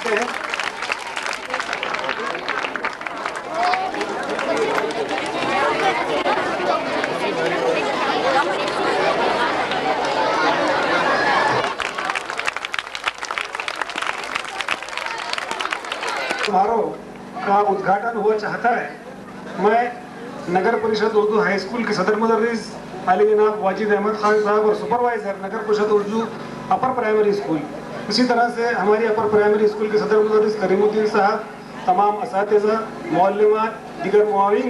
करते हैं। समारोह का उद्घाटन हुआ चाहता है। मैं नगर परिषद उर्दू हाई स्कूल के सदर मुदर्रिस आली जनाब वाजिद अहमद खान साहब और सुपरवाइजर नगर परिषद उर्दू अपर प्राइमरी स्कूल, इसी तरह से हमारी अपर प्राइमरी स्कूल के सदर मुदर्रिस करीमुद्दीन साहब, तमाम असातिज़ा, मुअल्लिमात, दीगर मुआविन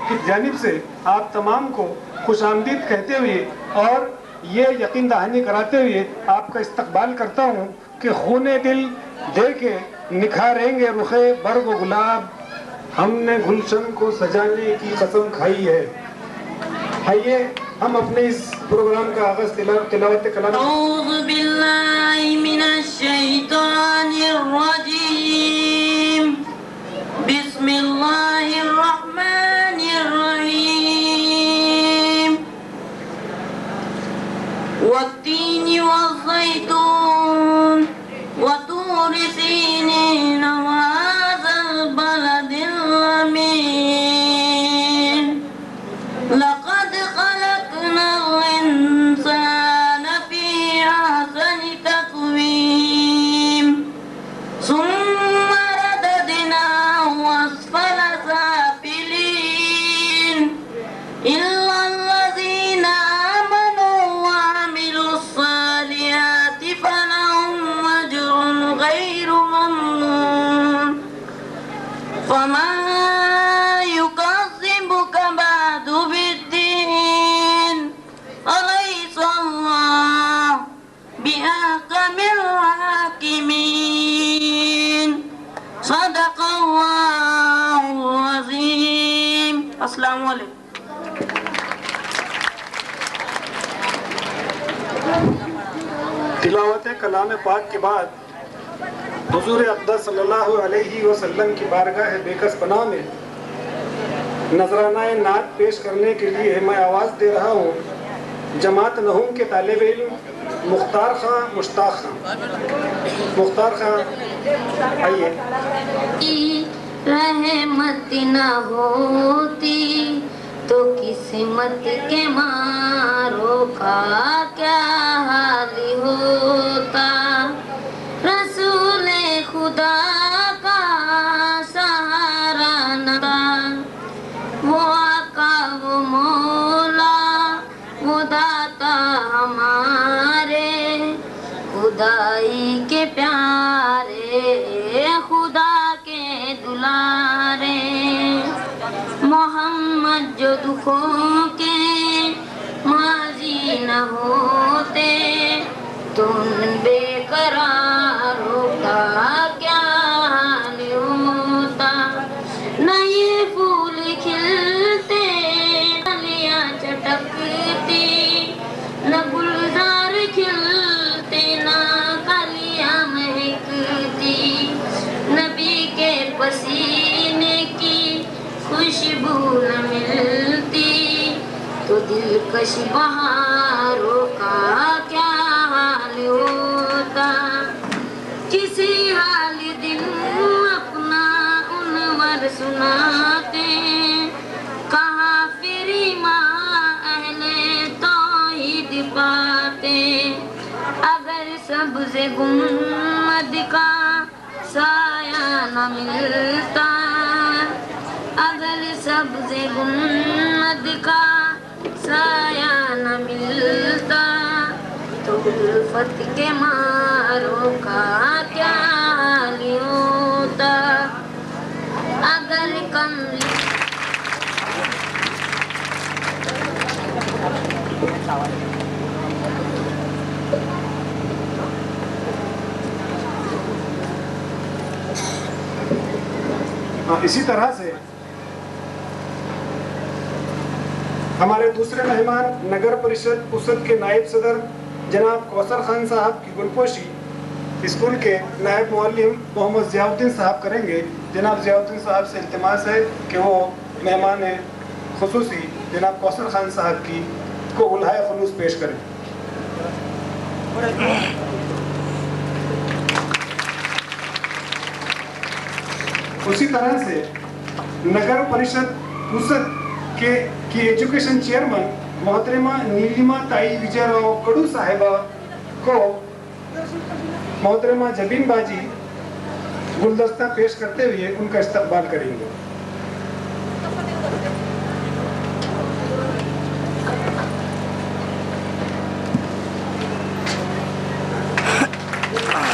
की जानिब से आप तमाम को खुशामदीद कहते हुए और ये यकीन दहानी कराते हुए आपका इस्तकबाल करता हूँ कि खूने दिल दे के निखारेंगे रुखे बर्ग गुलाब, हमने गुलशन को सजाने की कसम खाई है। आइए हम अपने इस प्रोग्राम का आगाज़ तिलावत कलाम। औज़ु बिल्लाहि मिनश शैतानिर रजीम, बिस्मिल्लाहिर रहमानिर रहीम, वत्तीनि वज़्ज़ैतून वतूरि सीनीन वहाज़ल बलदिल अमीन, लक़द खलक़नल इंसान फी अहसनि तक़वीम, सुम्मा रददनाहु अस्फल साफिलीन, इल्लल्लज़ीना आमनू व अमिलुस्सालिहाति फलहुम अज्रुन गैरु ममनून, फमा युकज़्ज़िबुक बअदु बिद्दीन, अलैहिस्सलाहु बिअहकमिल हाकिमीन, सदक़ल्लाहुल अज़ीम। अस्सलामु अलैकुम। तिलावत कलाम पाक के बाद हुजूर अक़दस सल्लल्लाहु अलैहि वसल्लम की बारगाह बेकस पनाह में नजराना नात पेश करने के लिए मैं आवाज़ दे रहा हूँ जमात नहूम के तालिब इल्म मुख्तार खां मुश्ताक खां। मुख्तार खां आइए। रहमत न होती तो किस्मत के मारों का क्या हाल होता, रसूले खुदा का सहारा न था, वो आका वो मौला वो दाता हमारे, खुदाई के प्यारे खुदा के दुलारे, मोहम्मद जो दुखों के माजी न होते तो उन बेकरारों का क्या हाल होता, न ये फूल खिलते कलियां चटकती, न गुलजार खिलते न कलियां महकती, नबी के पसीने की खुशबू न मिलती तो दिलकश बहारों का क्या हाल होता, किसी हाल दिन अपना उनवर सुनाते, कहाँ फिरी माँ अहले तौहीद पाते, अगर सबसे गुम्मद का साया न मिलता, अगर सबसे गुम्मद का साया न मिलता तो उल्फत के मारों का क्या हाल होता, अगर कमली इसी तरह से हमारे दूसरे मेहमान नगर परिषद उसद के नायब सदर जनाब कौसर खान साहब की गुलपोशी स्कूल के नायब मुअल्लिम मोहम्मद ज़ियाउद्दीन साहब करेंगे। जनाब ज़ियाउद्दीन साहब से इल्तिमास है कि वो मेहमान खुसूसी जनाब कौसर खान साहब की को उल्हाए खुलूस पेश करें। उसी तरह से नगर परिषद पुसद के की एजुकेशन चेयरमैन मोहतरमा नीलिमा ताई विजयराव कडू साहिबा को मोहतरमा जबीन बाजी गुलदस्ता पेश करते हुए उनका इस्तकबाल करेंगे।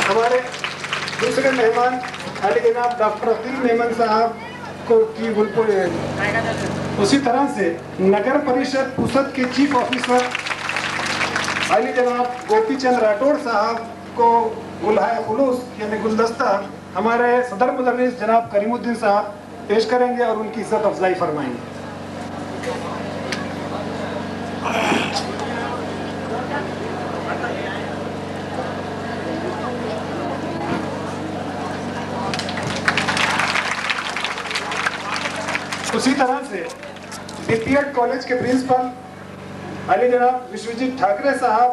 हमारे दूसरे मेहमान अली जनाब डॉक्टर अब्दुल मेमन साहब को की गुलपुर। उसी तरह से नगर परिषद पुसद के चीफ ऑफिसर अली जनाब गोपी चंद राठौड़ साहब को गुलहाए खुलूस यानी गुलदस्ता हमारे सदर मुदर्रिस जनाब करीमुद्दीन साहब पेश करेंगे और उनकी इज्जत अफजाई फरमाएंगे। उसी तरह से बीपीएड कॉलेज के प्रिंसिपल अली जनाब विश्वजीत ठाकरे साहब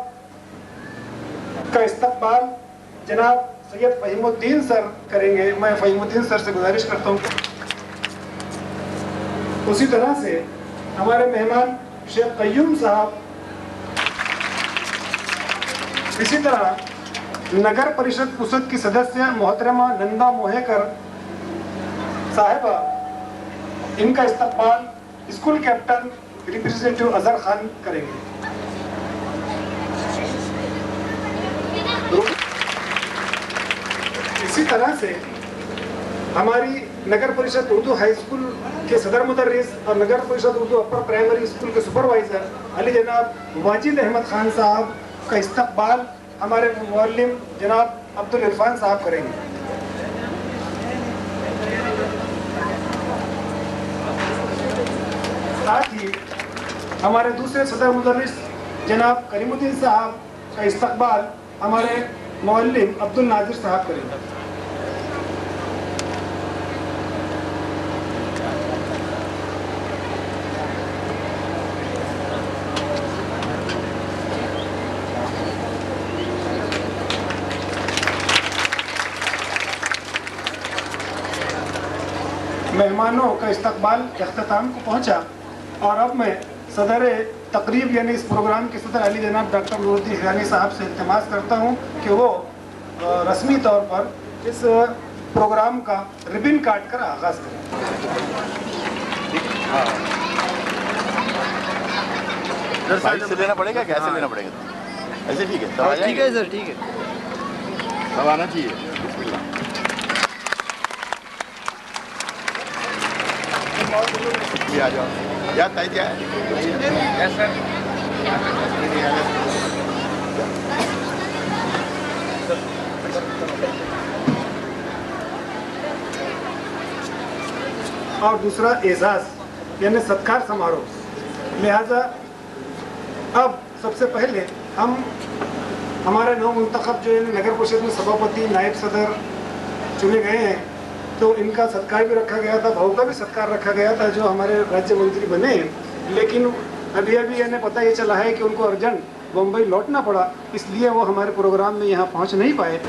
का इस्तकबाल जनाब सैयद फहीमुद्दीन सर करेंगे। मैं फहीमुद्दीन सर से गुजारिश करता हूँ। उसी तरह से हमारे मेहमान शेख कयूम साहब, इसी तरह नगर परिषद पुसद की सदस्य मोहतरमा नंदा मोहेकर साहिबा, इनका इस्तकबाल school captain representative Azhar Khan करेंगे। इसी तरह से हमारी नगर परिषद उर्दू हाई स्कूल के सदर मुदर्रिस और नगर परिषद उर्दू अपर प्राइमरी स्कूल के सुपरवाइजर अली जनाब वाजिद अहमद खान साहब का इस्तकबाल हमारे मुअल्लिम जनाब अब्दुल इरफान साहब करेंगे। साथ ही हमारे दूसरे सदर मुदर्रिस जनाब करीमुद्दीन साहब का इस्तकबाल हमारे मुअल्लिम अब्दुल नाजिर साहब करेंगे। मेहमानों का इस्तकबाल अख्ताम को पहुंचा और अब मैं सदर तकरीब यानी इस प्रोग्राम के सदर अली जनाब डॉक्टर नूरुद्दीन हिरानी साहब से इल्तिमास करता हूं कि वो रस्मी तौर पर इस प्रोग्राम का रिबन काट कर आगाज़ करें। साइड से लेना पड़ेगा, कैसे लेना पड़ेगा? ऐसे ठीक है? ठीक है सर, ठीक है, सब आना चाहिए। आ जाओ यार, ताई क्या है सर? और दूसरा एजाज यानी सत्कार समारोह। लिहाजा अब सबसे पहले हम हमारे नौ मुंतखब जो नगर परिषद में सभापति नायब सदर चुने गए हैं, तो इनका सत्कार भी रखा गया था, भाव का भी सत्कार रखा गया था जो हमारे राज्य मंत्री बने। लेकिन अभी इन्हें पता ये चला है कि उनको अर्जेंट बम्बई लौटना पड़ा, इसलिए वो हमारे प्रोग्राम में यहाँ पहुँच नहीं पाए।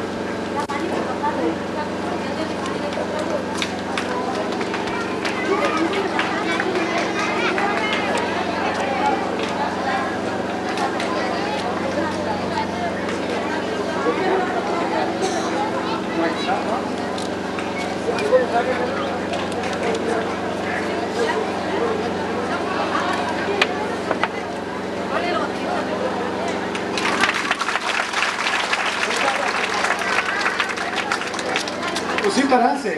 उसी तरह से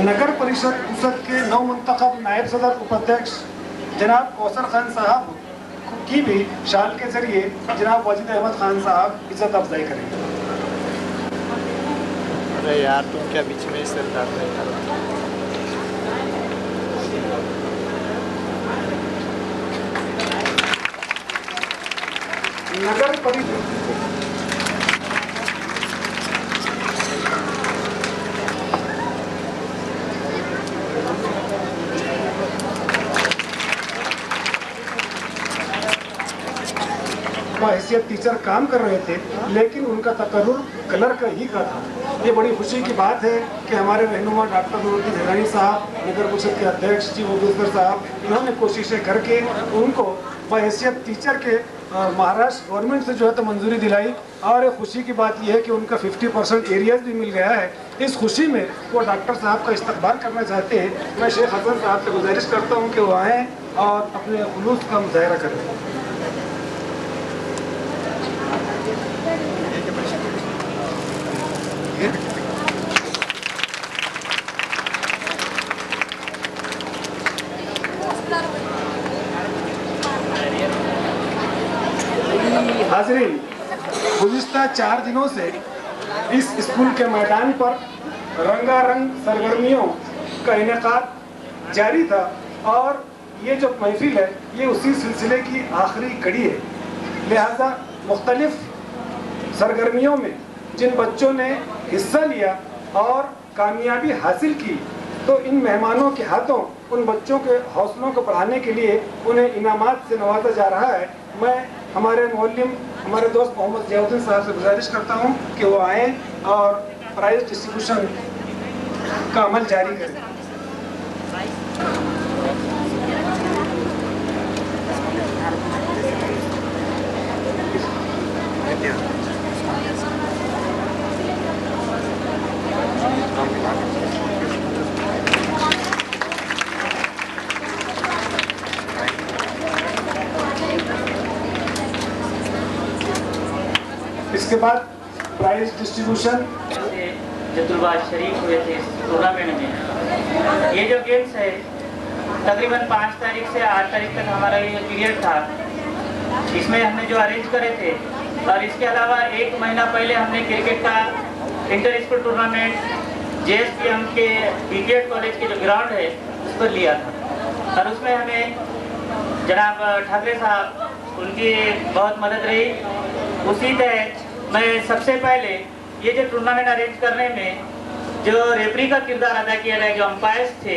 नगर परिषद पुसद के नौ मुंतखब नायब सदर उपाध्यक्ष जनाब कौसर खान साहब की भी शाल के जरिए जनाब वाजिद अहमद खान साहब इज्जत अफजाई करेंगे। अरे यार, तुम क्या बीच में सरदार नहीं? नगर परिषद हैसियत टीचर काम कर रहे थे, लेकिन उनका तकर्रुर कलर का ही का था। ये बड़ी खुशी की बात है कि हमारे रहनुमा डॉक्टर नूरुद्दीन हिरानी साहब, नगर परिषद के अध्यक्ष जी ओबेसर साहब, इन्होंने कोशिशें करके उनको बहैसियत टीचर के महाराष्ट्र गवर्नमेंट से जो है तो मंजूरी दिलाई। और खुशी की बात यह है कि उनका 50% एरियाज भी मिल गया है। इस खुशी में वो डॉक्टर साहब का इस्तकबाल करना चाहते हैं। मैं शेख हसन साहब से गुजारिश करता हूँ कि वो आएँ और अपने खुलूस का मुजाहरा करें। हाज़रीन, गुज़िश्ता 4 दिनों से इस स्कूल के मैदान पर रंगारंग सरगर्मियों का इनेकाद जारी था और ये जो महफिल है ये उसी सिलसिले की आखिरी कड़ी है। लिहाजा मुख्तलिफ सरगर्मियों में जिन बच्चों ने हिस्सा लिया और कामयाबी हासिल की, तो इन मेहमानों के हाथों उन बच्चों के हौसलों को बढ़ाने के लिए उन्हें इनामात से नवाजा जा रहा है। मैं हमारे मौलिम, हमारे दोस्त मोहम्मद ज़ियाउद्दीन साहब से गुजारिश करता हूं कि वो आएँ और प्राइज़ डिस्ट्रीब्यूशन का अमल जारी करें। इसके बाद प्राइज डिस्ट्रीब्यूशन। जो तुलबाज शरीक हुए थे इस टूर्नामेंट में, ये जो गेम्स है तकरीबन 5 तारीख से 8 तारीख तक हमारा ये पीरियड था। इसमें हमने जो अरेंज करे थे और इसके अलावा 1 महीना पहले हमने क्रिकेट का इंटर स्कूल टूर्नामेंट JSPM के BPED कॉलेज के जो ग्राउंड है उस पर लिया था और उसमें हमें जनाब ठाकरे साहब उनकी बहुत मदद रही। उसी तहत मैं सबसे पहले ये जो टूर्नामेंट अरेंज करने में जो रेफरी का किरदार अदा किया गया, जो अंपायर्स थे,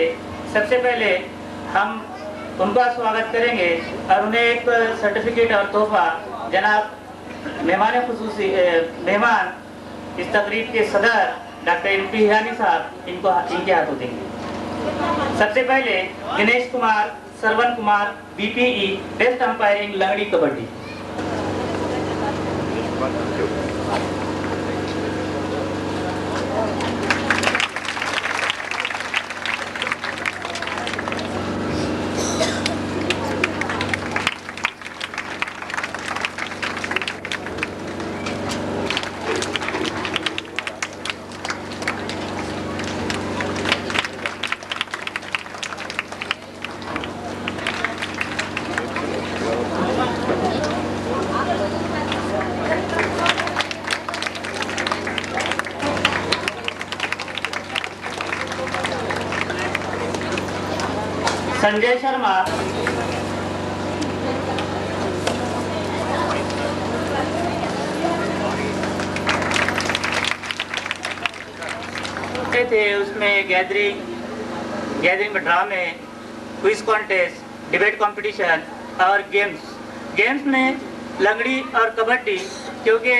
सबसे पहले हम उनका स्वागत करेंगे और उन्हें एक सर्टिफिकेट और तोहफा जनाब मेहमान इस तकरीब के सदर डॉक्टर MP हिरानी साहब इनके हाथों देंगे। सबसे पहले Dinesh Kumar, Shravan Kumar, BPE best umpiring लंगड़ी कबड्डी। संजय शर्मा, थे उसमें गैदरिंग में ड्रामे, क्विज कॉन्टेस्ट, डिबेट कंपटीशन और गेम्स में लंगड़ी और कबड्डी, क्योंकि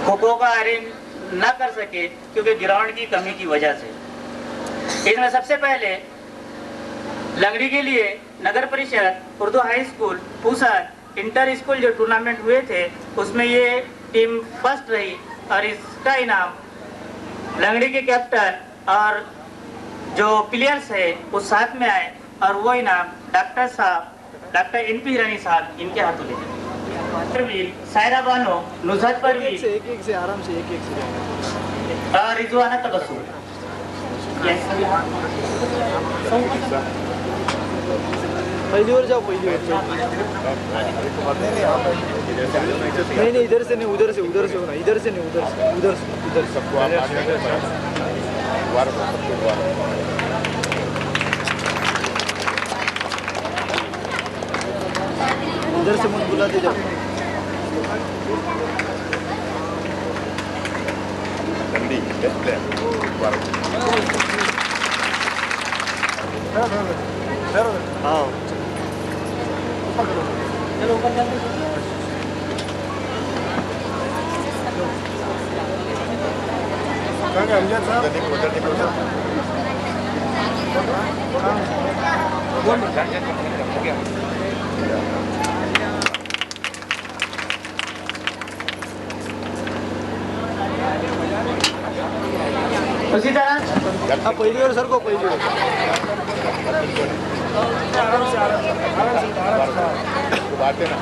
खो-खो का अरेंज ना कर सके क्योंकि ग्राउंड की कमी की वजह से। इसमें सबसे पहले लंगड़ी के लिए नगर परिषद Urdu high school Pusad inter school जो टूर्नामेंट हुए थे उसमें ये टीम फर्स्ट रही और इसका इनाम लंगड़ी के कैप्टन और जो प्लेयर्स है वो साथ में आए और वो इनाम डॉक्टर MP हिरानी साहब इनके हाथों ले। सायरा बानो, नुज़हत परवीन, एक से आराम से एक से और रिजवाना तबस्सुम। पहली ओर जाओ, पहली ओर जाओ। नहीं इधर से नहीं, उधर से होना, इधर से नहीं, उधर से मुझे बुलाते जाओ। हाँ चलो ऊपर चलते। उसी तरह हाँ पहली ओर सर को पहली ओर बातें ना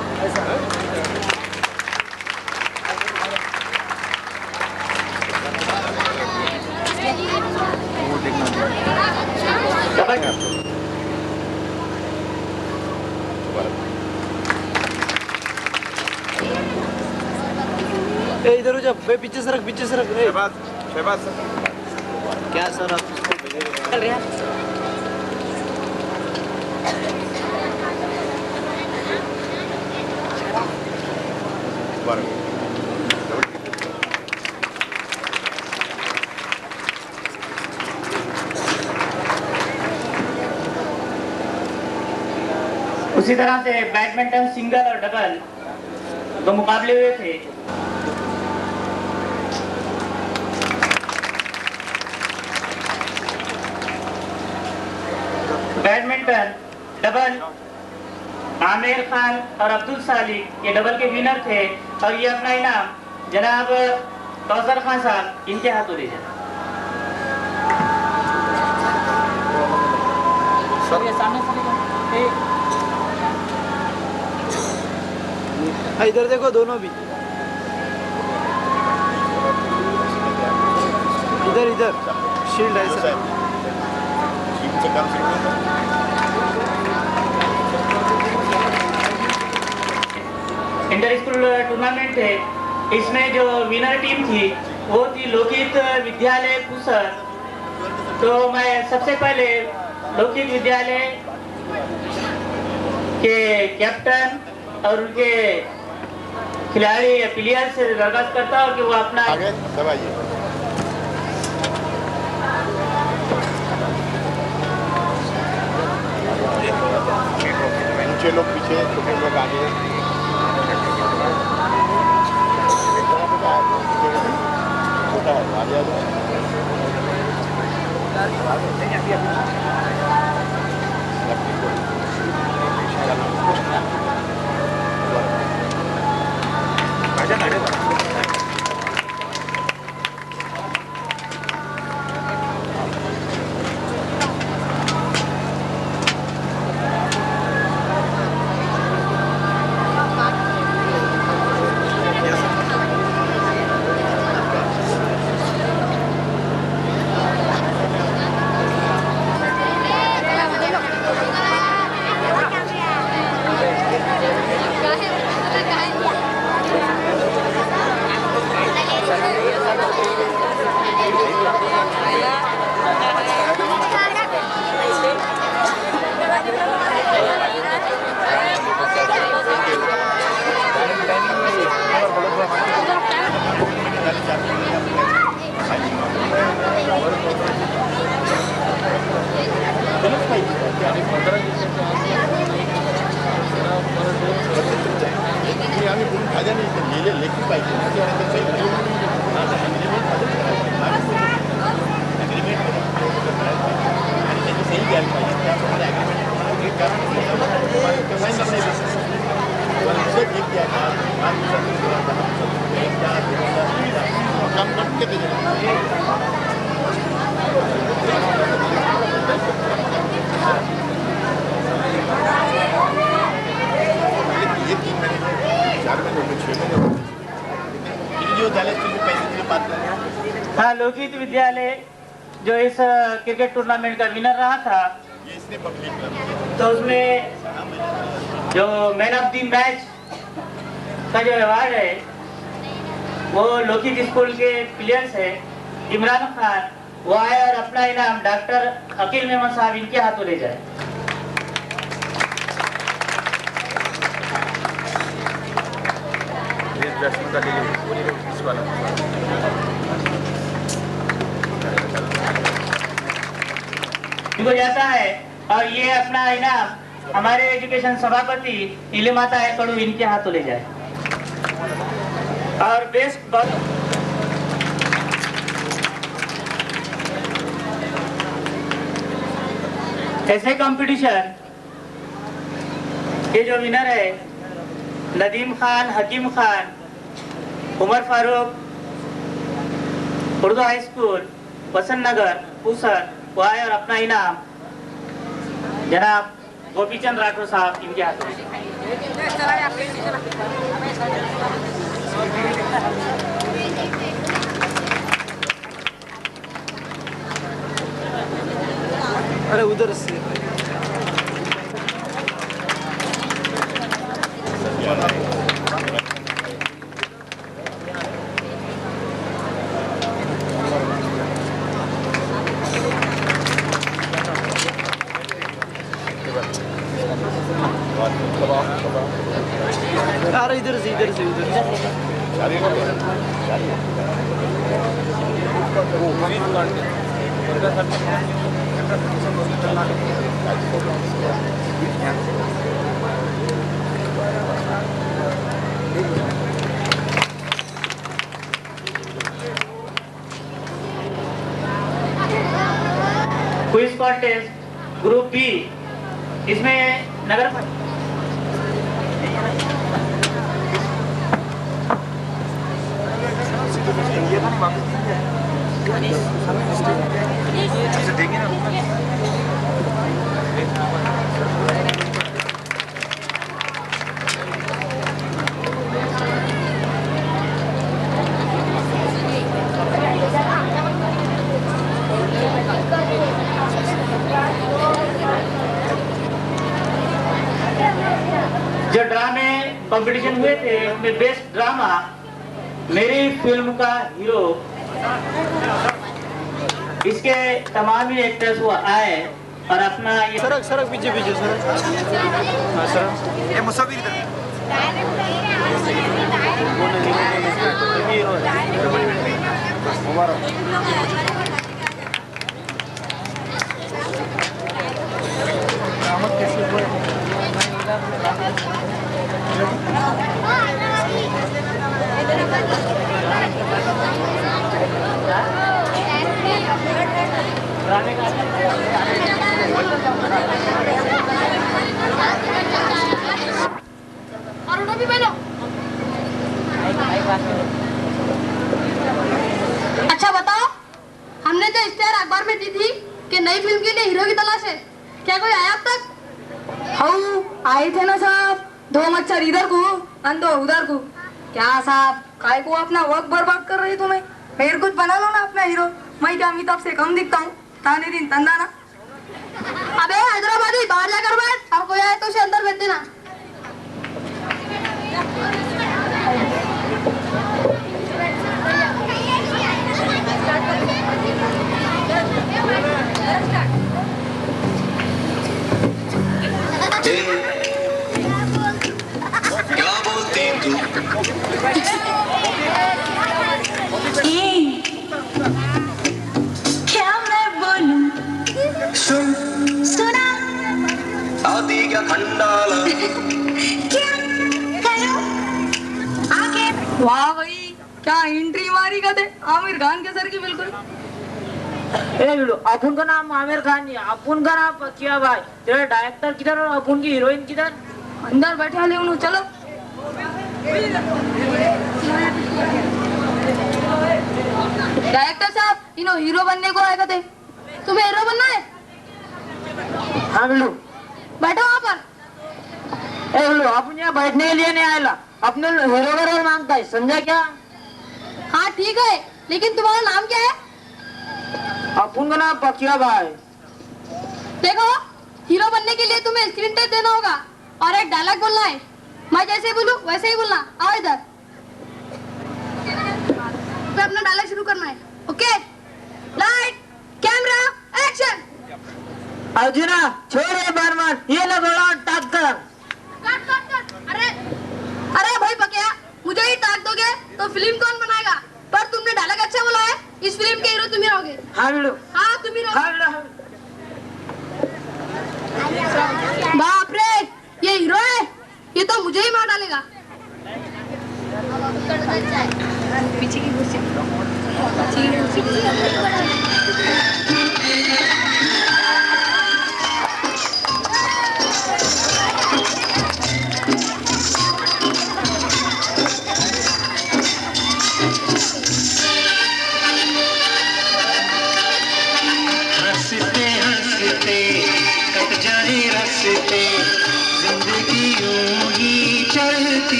ए इधर हो जा बे पीछे सरक ए क्या सर आप चल रहा है। उसी तरह से बैडमिंटन सिंगल और डबल दो मुकाबले हुए थे। बैडमिंटन डबल आमिर खान और अब्दुल सालिक ये डबल के विनर थे और ये अपना इनाम जनाब कौसर खान साहब इनके हाथों ले जाए। हाँ इधर देखो दोनों भी इधर शील्ड ऐसा इंटर स्कूल टूर्नामेंट थे। इसमें जो विनर टीम थी वो थी लोकहित विद्यालय पुसर। तो मैं सबसे पहले लोकहित विद्यालय के कैप्टन और उनके खिलाड़ी प्लेयर से दरखास्त करता हूँ कि वो अपना आगे दबाइए। ऊंचे लोग पीछे, छोटे लोग आगे। छोटा है आगे आ जाओ। हाँ, लोकहित विद्यालय जो इस क्रिकेट टूर्नामेंट का विनर रहा था, तो उसमें जो मैन ऑफ द मैच का जो अवार्ड है वो लोकहित स्कूल के प्लेयर्स है इमरान खान, वो आए और अपना इनाम डॉक्टर अकील मेमन साहब इनके हाथों ले जाए। इनको जाता है और ये अपना इनाम हमारे एजुकेशन सभापति नीले माता है कड़ू इनके हाथों ले जाए। और बेस्ट ऐसे कंपटीशन के जो विनर है नदीम खान, हकीम खान, उमर फारूक, उर्दू हाई स्कूल, वसंत नगर, पूसर, वो आए और अपना इनाम जनाब गोपीचंद राठौर साहब इनके हाथ में। अरे उधर से अरे इधर से उधर से क्विज कॉन्टेस्ट ग्रुप बी, इसमें नगर जो ड्रामे कंपटीशन हुए थे उनमें बेस्ट ड्रामा मेरी फिल्म का हीरो, इसके तमाम ही एक्टर्स वो आए और अपना ये सड़क पीछे सड़क ये मुसाफिर अच्छा बताओ, हमने जो इश्तेहार अखबार में दी थी कि नई फिल्म के लिए हीरो की तलाश है, क्या कोई आया अब तक? हम आए थे ना साहब, 2 मच्छर इधर को और 2 उधर को। क्या साहब, काय को अपना वक्त बर्बाद कर रही तुम्हें? फिर कुछ बना लो ना अपना हीरो। मैं क्या अमिताभ से कम दिखता हूँ? ताने दिन तंदा ना। अबे हैदराबादी, बाहर जाकर बैठ और कोई आए तो उसे अंदर भेज देना। क्या बोलती तू? क्या मैं बोलूं? सुना आदि क्या खंडाला क्या करूं? आगे वाह भाई, क्या एंट्री मारी का थे आमिर खान के सर की बिल्कुल। अपन का नाम आमिर खान नहीं, अपन का नाम क्या भाई? तेरा डायरेक्टर किधर और अपन की हीरोइन किधर? अंदर बैठे ले उन्होंने, चलो। डायरेक्टर साहब, इन्हों हीरो बनने को आए थे, तुम्हें हीरो बनना है? हाँ बिल्लू, बैठो वहाँ पर। बिल्लू अपन यहाँ बैठने के लिए नहीं आया, अपने हीरो का रोल मांगता है, समझा क्या? हाँ ठीक है, लेकिन तुम्हारा नाम क्या है? अपन का नाम पकिया भाई। देखो, हीरो बनने के लिए तुम्हें स्क्रीन टेस्ट देना होगा और एक डायलॉग बोलना है। मैं जैसे बोलूं वैसे ही बोलना। आओ इधर, तो अपना डायलॉग शुरू करना है। Okay, light camera action. Arjuna छोड़ ये बार ये लगोड़ा टाक कर। Cut cut cut. अरे भाई पकिया, मुझे ही टाक दोगे तो फिल्म कौन बनाएगा? पर तुमने डायलॉग अच्छा बोला है, इस फिल्म के हीरो तुम ही रहोगे। हाँ बिल्लू, हाँ तुम ही रहोगे। हाँ बिल्लू। बाप रे, ये हीरो है, ये तो मुझे ही मार डालेगा। पीछे की कुर्सी, पीछे की कुर्सी।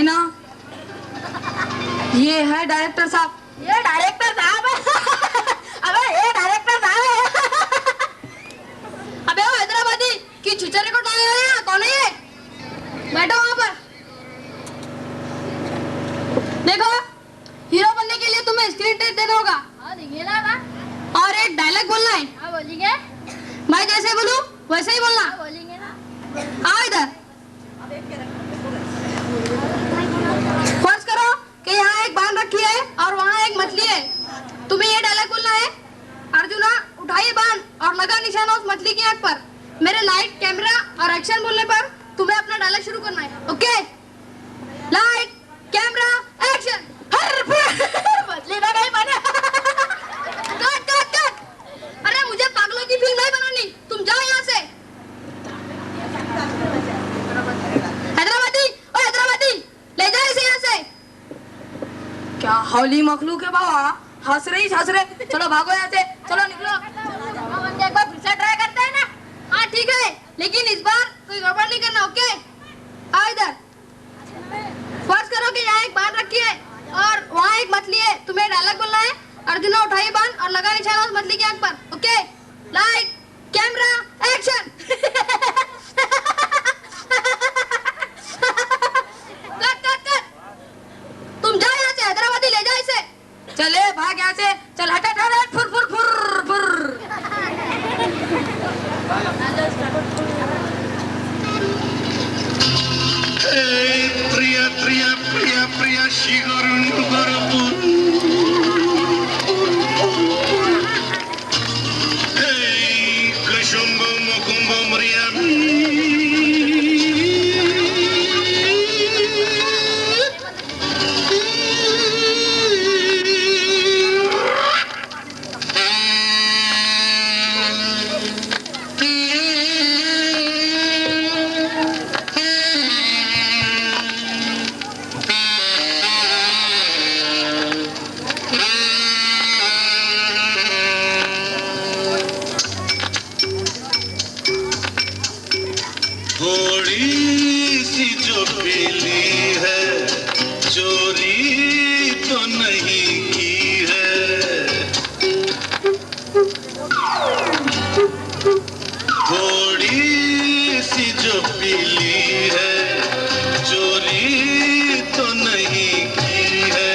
ना, ये है डायरेक्टर साहब। ये डायरेक्टर साहब है? अबे ये डायरेक्टर साहब है। अबे वो हैदराबादी की छुचरे को डाले हुए हैं, कौन है ये? बैठो वहाँ पर। देखो, हीरो बनने के लिए तुम्हें स्क्रीन टेस्ट देना होगा। हाँ देखिए ना। और एक डायलॉग बोलना है। हाँ बोलेंगे। मैं जैसे बोलूं वैसे ही बोलना। बोलेंगे ना। आओ इधर। फर्ज करो कि यहाँ एक बांध रखी है और वहाँ एक मछली है। तुम्हें ये डायलॉग बोलना है, अर्जुना उठाइए बांध और लगा निशाना उस मछली की आंख पर। मेरे लाइट, कैमरा और एक्शन बोलने पर तुम्हें अपना डायलॉग शुरू करना है। ओके? Light, camera, action. मछली ना गई बने। Cut cut cut. अरे मुझे पागलों की फिल्म नहीं बनानी, तुम जाओ यहाँ से। हैदराबादी, ओ हैदराबादी, ले जाओ इसे यहाँ से। क्या हौली मखलूक है बाबा, हंस रही। चलो भागो यहाँ से, चलो निकलो। एक बार फिर से ट्राई करते हैं ना। हाँ ठीक है, लेकिन इस बार कोई गड़बड़ नहीं करना। ओके? आओ इधर। फर्ज करो कि यहाँ एक बांध रखी है और वहाँ एक मछली है। तुम्हें डायलॉग बोलना है, अर्जुना उठाइए बांध और लगा निशाना उस मछली की आंख पर। Okay? Light, camera, action. Cut cut cut. तुम जाओ यहाँ से, हैदराबादी, ले जाओ इसे। चले भाग यहाँ से, चल हट हट हट, फुर फुर फुर फुर। प्रिया प्रिया प्रिया प्रिया शिगरुन गरबु कशुंब मुकुंब मरिया थोड़ी सी जो पीली है, चोरी तो नहीं की है। थोड़ी सी जो पीली है, चोरी तो नहीं की है।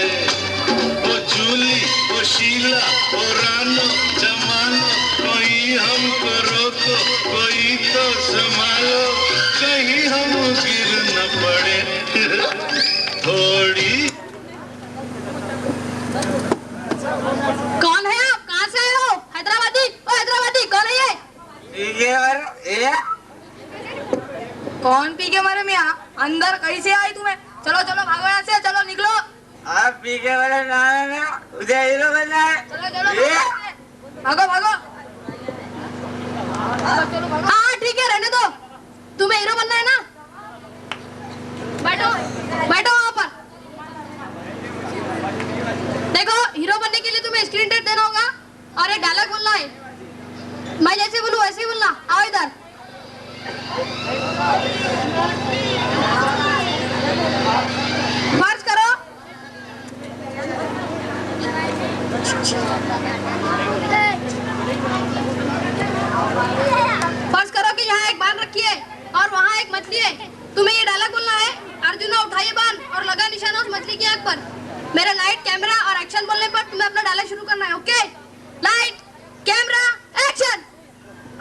वो जूली, वो शीला, वो रानो जमानो, कोई हमको रोको, कोई तो संभालो, कहीं हम गिर न पड़े। थोड़ी कौन है आप? कहाँ से आए हो? हैदराबादी, ओ हैदराबादी, कौन है ये? कौन पी के मारे मियाँ? अंदर कैसे आई तुम्हें? चलो चलो भागो यहाँ से, चलो निकलो। आप पी के वाले नाम है, उधर हीरो बनना है। चलो चलो भागो भागो। हाँ ठीक है, रहने दो। तुम्हें हीरो बनना है ना? बैठो बैठो वहाँ पर। देखो, हीरो बनने के लिए तुम्हें स्क्रीन टेस्ट देना होगा और एक डायलॉग बोलना है। मैं जैसे बोलूँ वैसे ही बोलना। आओ इधर। फर्ज करो कि यहाँ एक बांध रखी है और वहाँ एक मछली है। तुम्हें ये डायलॉग बोलना है, अर्जुना उठाइए बांध और लगा निशाना उस मछली की आंख पर। मेरे लाइट, कैमरा और एक्शन बोलने पर तुम्हें अपना डायलॉग शुरू करना है। Okay? Light, camera, action.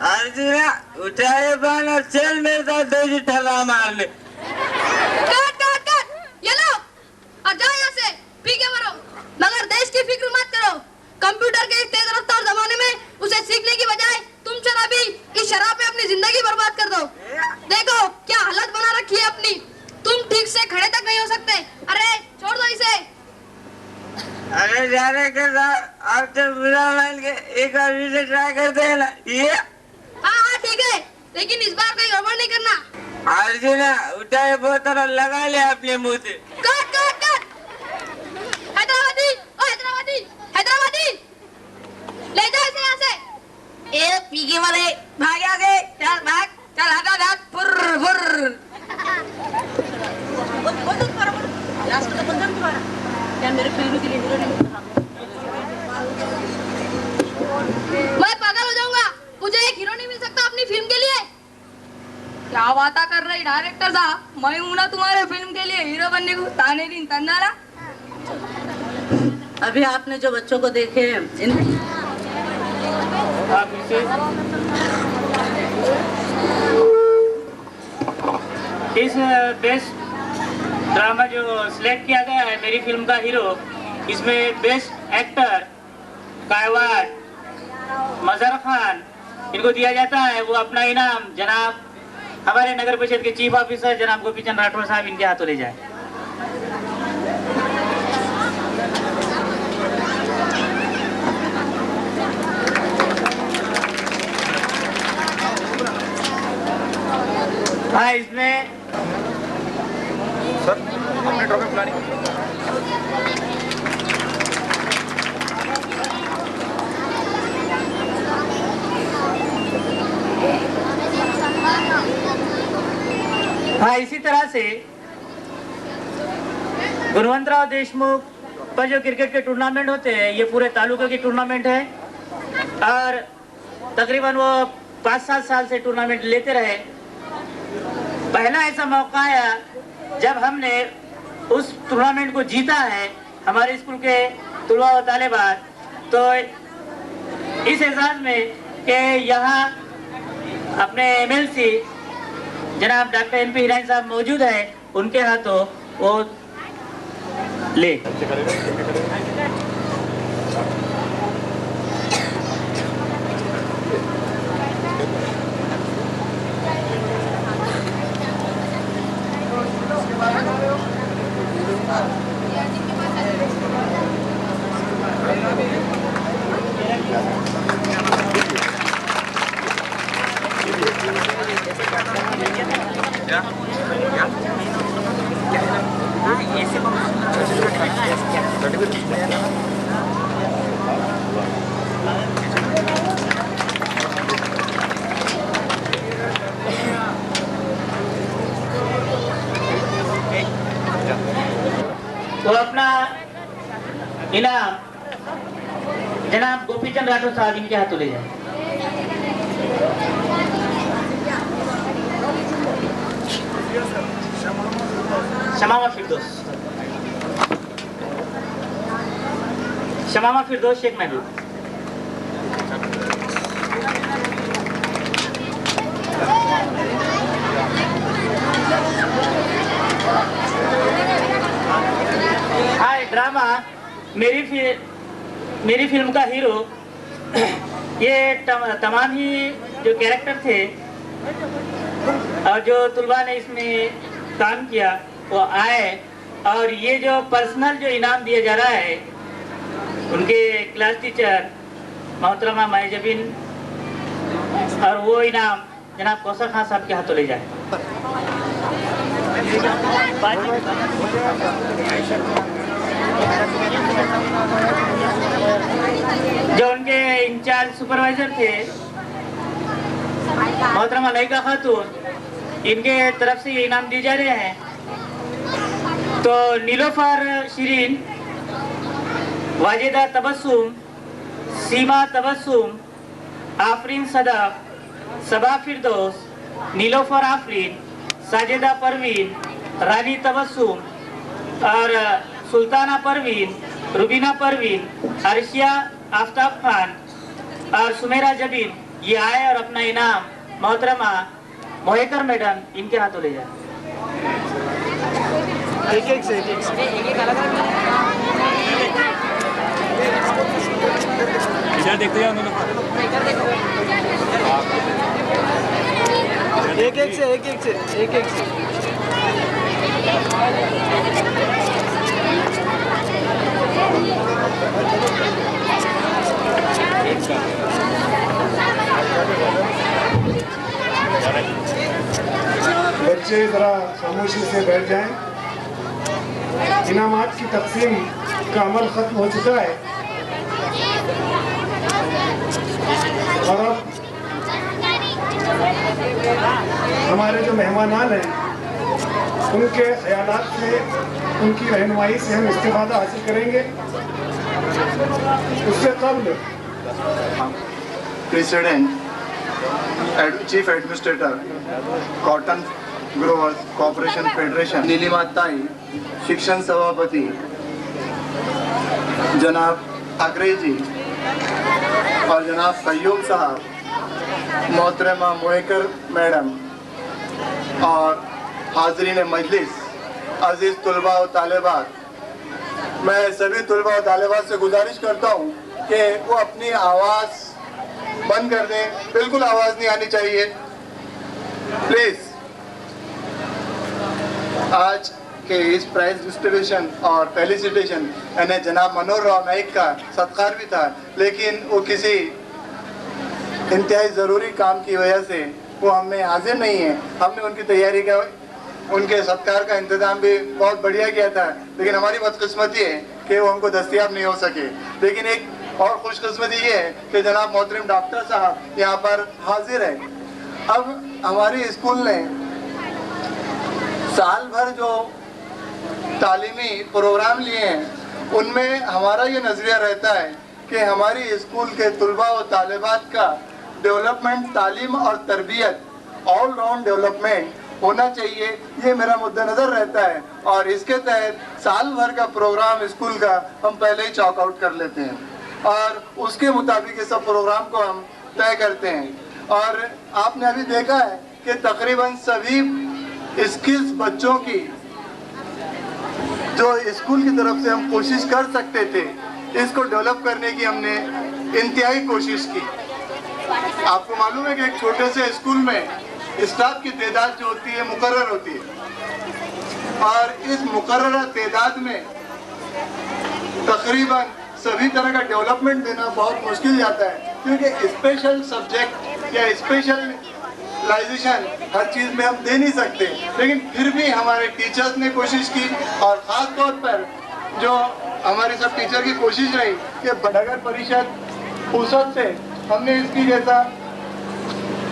Arjuna उठाए बाण और चल मेरे साथ दो ठला मार ले। Cut cut cut. ये लो और जाओ यहाँ से, पी के मरो, मगर देश की फिक्र मत करो। कंप्यूटर के इस तेज रफ्तार जमाने में उसे सीखने की बजाय तुम शराबी इस शराब पे अपनी जिंदगी बर्बाद कर दो। देखो क्या हालत बना रखी है अपनी, तुम ठीक से खड़े तक नहीं हो सकते। अरे छोड़ दो इसे। अरे जाने के साथ आप तो बुरा मान के एक बार फिर से ट्राई करते हैं ना। ये हाँ ठीक है, लेकिन इस बार कोई गड़बड़ नहीं करना। अर्जुना उठाए बोतल और लगा ले अपने मुंह से। Cut cut cut. हैदराबादी, ओ हैदराबादी, हैदराबादी, ले जाओ इसे यहाँ से। ए पी के वाले, भाग यहाँ से, चल भाग, चल हटा हट, फुर फुर। रास्ता तो बंद कर तुम्हारा क्या मेरे फिल्म के लिए हीरो नहीं मिल रहा मैं पागल हो जाऊंगा मुझे एक हीरो नहीं मिल सकता अपनी फिल्म के लिए क्या बात कर रही डायरेक्टर साहब मैं हूं ना तुम्हारे फिल्म के लिए हीरो बनने को ताने दिन तंदारा अभी आपने जो बच्चों को देखे इस बेस्ट ड्रामा जो सिलेक्ट किया गया है मेरी फिल्म का हीरो, इसमें बेस्ट एक्टर कायवाड मजहर खान इनको दिया जाता है। वो अपना इनाम जनाब हमारे नगर परिषद के चीफ ऑफिसर जनाब गोपीचंद राठौर साहब इनके हाथों ले जाए। हाँ इसमें सर अपने ट्रॉफी प्लानिंग हाँ इसी तरह से गुणवंतराव देशमुख पर जो क्रिकेट के टूर्नामेंट होते हैं ये पूरे तालुका की टूर्नामेंट है और तकरीबन वो 5-7 साल से टूर्नामेंट लेते रहे। पहला ऐसा मौका आया जब हमने उस टूर्नामेंट को जीता है हमारे स्कूल के तुलवा व तालिबात, तो इस एहसास में कि यहाँ अपने MLC जनाब डॉक्टर MP हिरानी साहब मौजूद है उनके हाथों वो ले वो अपना इनाम जनाब गोपीचंद राठौर साहब इनके हाथों ले जाए। शमामा फिरदौस शेख महबूब। हाय ड्रामा मेरी फिल्म का हीरो ये तमाम ही जो कैरेक्टर थे और जो तुलबा ने इसमें काम किया वो आए और ये जो पर्सनल जो इनाम दिया जा रहा है उनके क्लास टीचर मोहतरमा मायजबीन और वो इनाम जनाब कौसर खान साहब के हाथों ले जाए। जो उनके इंचार्ज सुपरवाइजर थे मोहतरमा लाइका खातून इनके तरफ से ये इनाम दिए जा रहे हैं। तो नीलोफर शिरीन, वाजिदा तबस्सुम, सीमा तबस्सुम, आफरीन सदफ, सबा फिरदौस, नीलोफर आफरीन, साजिदा परवीन, रानी तबस्सुम और सुल्ताना परवीन, रुबीना परवीन, अर्शिया आफ्ताब खान और सुमेरा जबीन ये आए और अपना इनाम मोहतरमा मोहेकर मैडम इनके हाथों ले जाए। एक से इधर देखते हैं एक से बच्चे जरा खामोशी से बैठ जाएं। इनामात की तकसीम का अमल खत्म हो चुका है और अब हमारे जो मेहमान हैं उनके ख्यालात से, उनकी रहनुमाई से हम इस्तिफादा हासिल करेंगे। उससे कबल president chief administrator cotton growers corporation federation Nilima Tai, शिक्षण सभापति जनाब ठाकरे जी और जनाब कय्यूम साहब, मोहतरमा मोएकर मैडम और हाजरीन मजलिस, अजीज तुलबा और तालिबात, मैं सभी तुलबा और तालिबात से गुजारिश करता हूँ कि वो अपनी आवाज़ बंद कर दें, बिल्कुल आवाज़ नहीं आनी चाहिए प्लीज़। आज के इस प्राइज डिस्ट्रीब्यूशन और फेलिसिटेशन यानी जनाब मनोहर राव नाइक का सत्कार भी था, लेकिन वो किसी इंतहाई ज़रूरी काम की वजह से वो हमें हाजिर नहीं है। हमने उनकी तैयारी का, उनके सत्कार का इंतज़ाम भी बहुत बढ़िया किया था, लेकिन हमारी बदकिस्मती है कि वो हमको दस्तयाब नहीं हो सके। लेकिन एक और खुशकिस्मती ये है कि जनाब मोहतरम डॉक्टर साहब यहाँ पर हाजिर है। अब हमारे स्कूल ने साल भर जो तालीमी प्रोग्राम लिए हैं, उनमें हमारा ये नज़रिया रहता है कि हमारी स्कूल के तुलबा और तालिबात का डेवलपमेंट, तालीम और तरबियत, ऑल राउंड डेवलपमेंट होना चाहिए, ये मेरा मुद्दा नज़र रहता है। और इसके तहत साल भर का प्रोग्राम स्कूल का हम पहले ही चॉक आउट कर लेते हैं और उसके मुताबिक ये सब प्रोग्राम को हम तय करते हैं। और आपने अभी देखा है कि तकरीबन सभी स्किल्स बच्चों की जो स्कूल की तरफ से हम कोशिश कर सकते थे, इसको डेवलप करने की हमने इंतहाई कोशिश की। आपको मालूम है कि एक छोटे से स्कूल में स्टाफ की तादाद जो होती है मुकर्रर होती है, और इस मुकर्रर तादाद में तकरीबन सभी तरह का डेवलपमेंट देना बहुत मुश्किल जाता है, क्योंकि स्पेशल सब्जेक्ट या स्पेशलाइजेशन हर चीज़ में हम दे नहीं सकते। लेकिन फिर भी हमारे टीचर्स ने कोशिश की, और ख़ास तौर पर जो हमारी सब टीचर की कोशिश रही कि नगर परिषद फुर्सत से हमने इसकी जैसा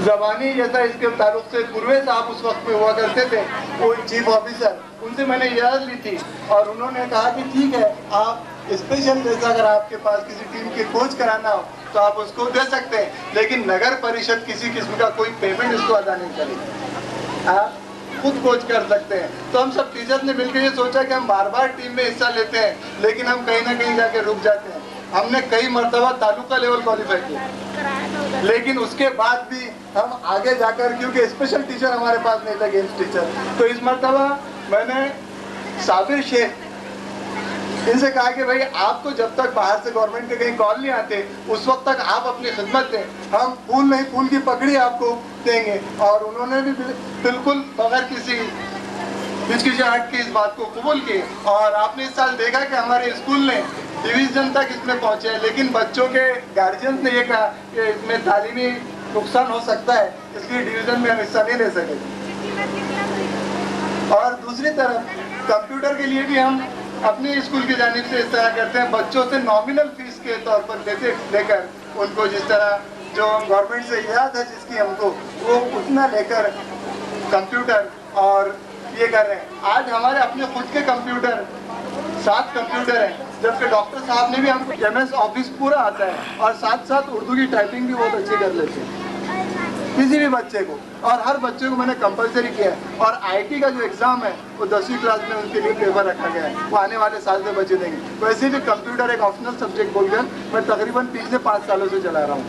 ज़बानी जैसा इसके ताल्लुक से गुरवे साहब उस वक्त में हुआ करते थे, वो चीफ ऑफिसर, उनसे मैंने इजाज़त ली थी और उन्होंने कहा कि ठीक है, आप स्पेशल जैसा अगर आपके पास किसी टीम की कोच कराना हो तो आप उसको दे सकते हैं, लेकिन नगर परिषद किसी किस्म का कोई पेमेंट इसको अदा नहीं करेगी, आप खुद कोच कर सकते हैं। तो हम सब टीचर्स ने मिलकर ये सोचा कि हम बार बार टीम में हिस्सा लेते हैं, लेकिन हम कहीं ना कहीं जाके रुक जाते हैं। हमने कई मरतबा तालुका लेवल क्वालिफाई किया, लेकिन उसके बाद भी हम आगे जाकर, क्योंकि स्पेशल टीचर हमारे पास नहीं था, गेम्स टीचर, तो इस मरतबा मैंने साबिर शेख इनसे कहा कि भाई आपको जब तक बाहर से गवर्नमेंट के कहीं कॉल नहीं आते उस वक्त तक आप अपनी खिदमत दें, हम फूल नहीं फूल की पकड़ी आपको देंगे। और उन्होंने भी बिल्कुल बगैर किसी हिचकिचाहट की इस बात को कबूल की। और आपने इस साल देखा कि हमारे स्कूल ने डिवीजन तक इसमें पहुंचे हैं, लेकिन बच्चों के गार्जियंस ने ये कहा कि इसमें तालीमी नुकसान हो सकता है, इसलिए डिवीजन में हम हिस्सा नहीं ले सके। और दूसरी तरफ कंप्यूटर के लिए भी हम अपने स्कूल की जानिब से इस तरह करते हैं, बच्चों से नॉमिनल फीस के तौर पर लेकर उनको जिस तरह जो गवर्नमेंट से याद है जिसकी हमको, वो उतना लेकर कंप्यूटर और ये कर रहे हैं। आज हमारे अपने खुद के कंप्यूटर 7 कंप्यूटर हैं, जबकि डॉक्टर साहब ने भी हमको MS ऑफिस पूरा आता है और साथ साथ उर्दू की टाइपिंग भी बहुत अच्छी कर लेते हैं किसी भी बच्चे को। और हर बच्चे को मैंने कंपलसरी किया है। और IT का जो एग्ज़ाम है वो 10वीं क्लास में उनके लिए पेपर रखा गया है, वो आने वाले साल में बच्चे देंगे। वैसे भी कंप्यूटर एक ऑप्शनल सब्जेक्ट बोलकर मैं तकरीबन पिछले 5 सालों से चला रहा हूँ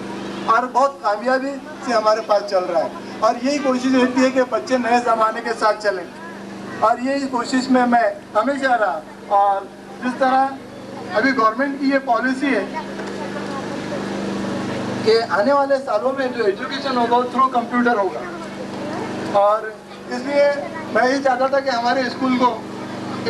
और बहुत कामयाबी से हमारे पास चल रहा है। और यही कोशिश रहती है कि बच्चे नए ज़माने के साथ चलें, और यही कोशिश में मैं हमेशा रहा। और जिस तरह अभी गवर्नमेंट की ये पॉलिसी है कि आने वाले सालों में जो एजुकेशन होगा वो थ्रू कंप्यूटर होगा, और इसलिए मैं ये चाहता था कि हमारे स्कूल को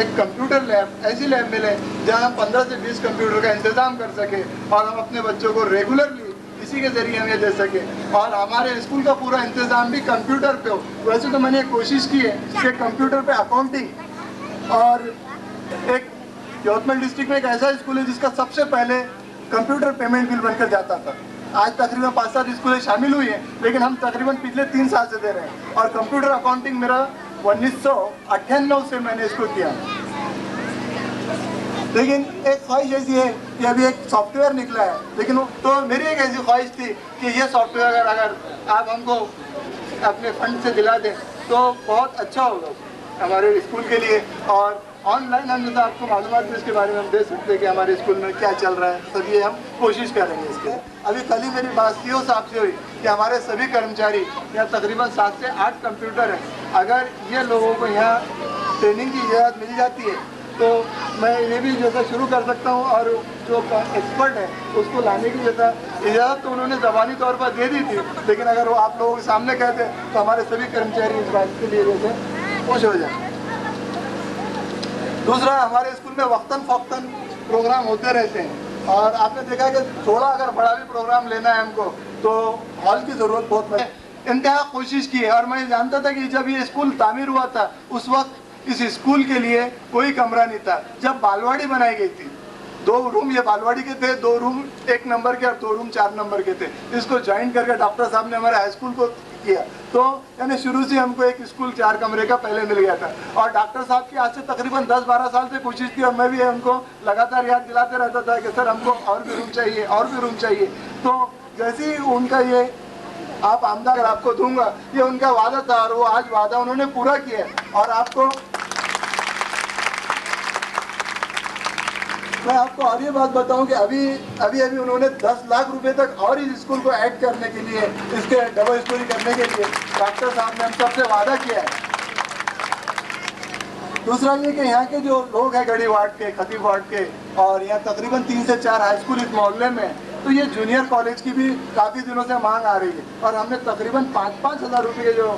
एक कंप्यूटर लैब, ऐसी लैब मिले जहां 15 से 20 कंप्यूटर का इंतज़ाम कर सके और हम अपने बच्चों को रेगुलरली इसी के ज़रिए हम ये दे सके। और हमारे स्कूल का पूरा इंतज़ाम भी कंप्यूटर पे हो। वैसे तो मैंने कोशिश की है कि कंप्यूटर पे अकाउंटिंग, और एक यवतमाल डिस्ट्रिक्ट में एक ऐसा स्कूल है जिसका सबसे पहले कंप्यूटर पेमेंट बिल बनकर जाता था। आज तकरीबन 5-7 स्कूलें शामिल हुई हैं, लेकिन हम तकरीबन पिछले 3 साल से दे रहे हैं। और कंप्यूटर अकाउंटिंग मेरा 1998 से मैंने इसको किया। लेकिन एक ख्वाहिश ऐसी है कि अभी एक सॉफ्टवेयर निकला है, लेकिन तो मेरी एक ऐसी ख्वाहिश थी कि ये सॉफ्टवेयर अगर आप हमको अपने फंड से दिला दें तो बहुत अच्छा होगा हमारे स्कूल के लिए। और ऑनलाइन हम जैसा आपको मालूमात भी इसके बारे में हम दे सकते हैं कि हमारे स्कूल में क्या चल रहा है, सब ये हम कोशिश करेंगे इसके। अभी कल ही मेरी बात सीओ साहब से हुई कि हमारे सभी कर्मचारी यहाँ तकरीबन 7 से 8 कंप्यूटर हैं, अगर ये लोगों को यहाँ ट्रेनिंग की इजाज़त मिल जाती है तो मैं ये भी जैसा शुरू कर सकता हूँ। और जो एक्सपर्ट है उसको लाने की जैसा इजाज़त तो उन्होंने ज़बानी तौर पर दे दी थी, लेकिन अगर वो आप लोगों के सामने कहते तो हमारे सभी कर्मचारी इस बात के लिए जैसे खुश हो जाए। दूसरा, हमारे स्कूल में वक्तन फ़ौक्तन प्रोग्राम होते रहते हैं और आपने देखा कि थोड़ा अगर बड़ा भी प्रोग्राम लेना है हमको तो हॉल की ज़रूरत बहुत है। इंतहा कोशिश की है और मैं जानता था कि जब ये स्कूल तामीर हुआ था उस वक्त इस स्कूल के लिए कोई कमरा नहीं था। जब बालवाड़ी बनाई गई थी 2 रूम ये बालवाड़ी के थे, 2 रूम 1 नंबर के और 2 रूम 4 नंबर के थे। इसको ज्वाइन करके डॉक्टर साहब ने हमारे हाई स्कूल को किया, तो यानी शुरू से हमको एक स्कूल 4 कमरे का पहले मिल गया था। और डॉक्टर साहब की आज से तकरीबन 10-12 साल से कोशिश थी और मैं भी हमको लगातार याद दिलाते रहता था कि सर हमको और भी रूम चाहिए, और भी रूम चाहिए। तो जैसे ही उनका ये आप आमदा अगर आपको दूंगा, ये उनका वादा था और वो आज वादा उन्होंने पूरा किया। और आपको मैं आपको और ये बात बताऊं कि अभी उन्होंने 10 लाख रुपए तक और इस स्कूल को ऐड करने के लिए, इसके डबल स्टोरी करने के लिए डॉक्टर साहब ने हम सबसे वादा किया है। दूसरा ये कि यहाँ के जो लोग हैं गढ़ी वार्ड के, खतीब वार्ड के, और यहाँ तकरीबन 3 से 4 हाई स्कूल इस मोहल्ले में, तो ये जूनियर कॉलेज की भी काफ़ी दिनों से मांग आ रही है और हमने तकरीबन 5-5 हज़ार रुपये के जो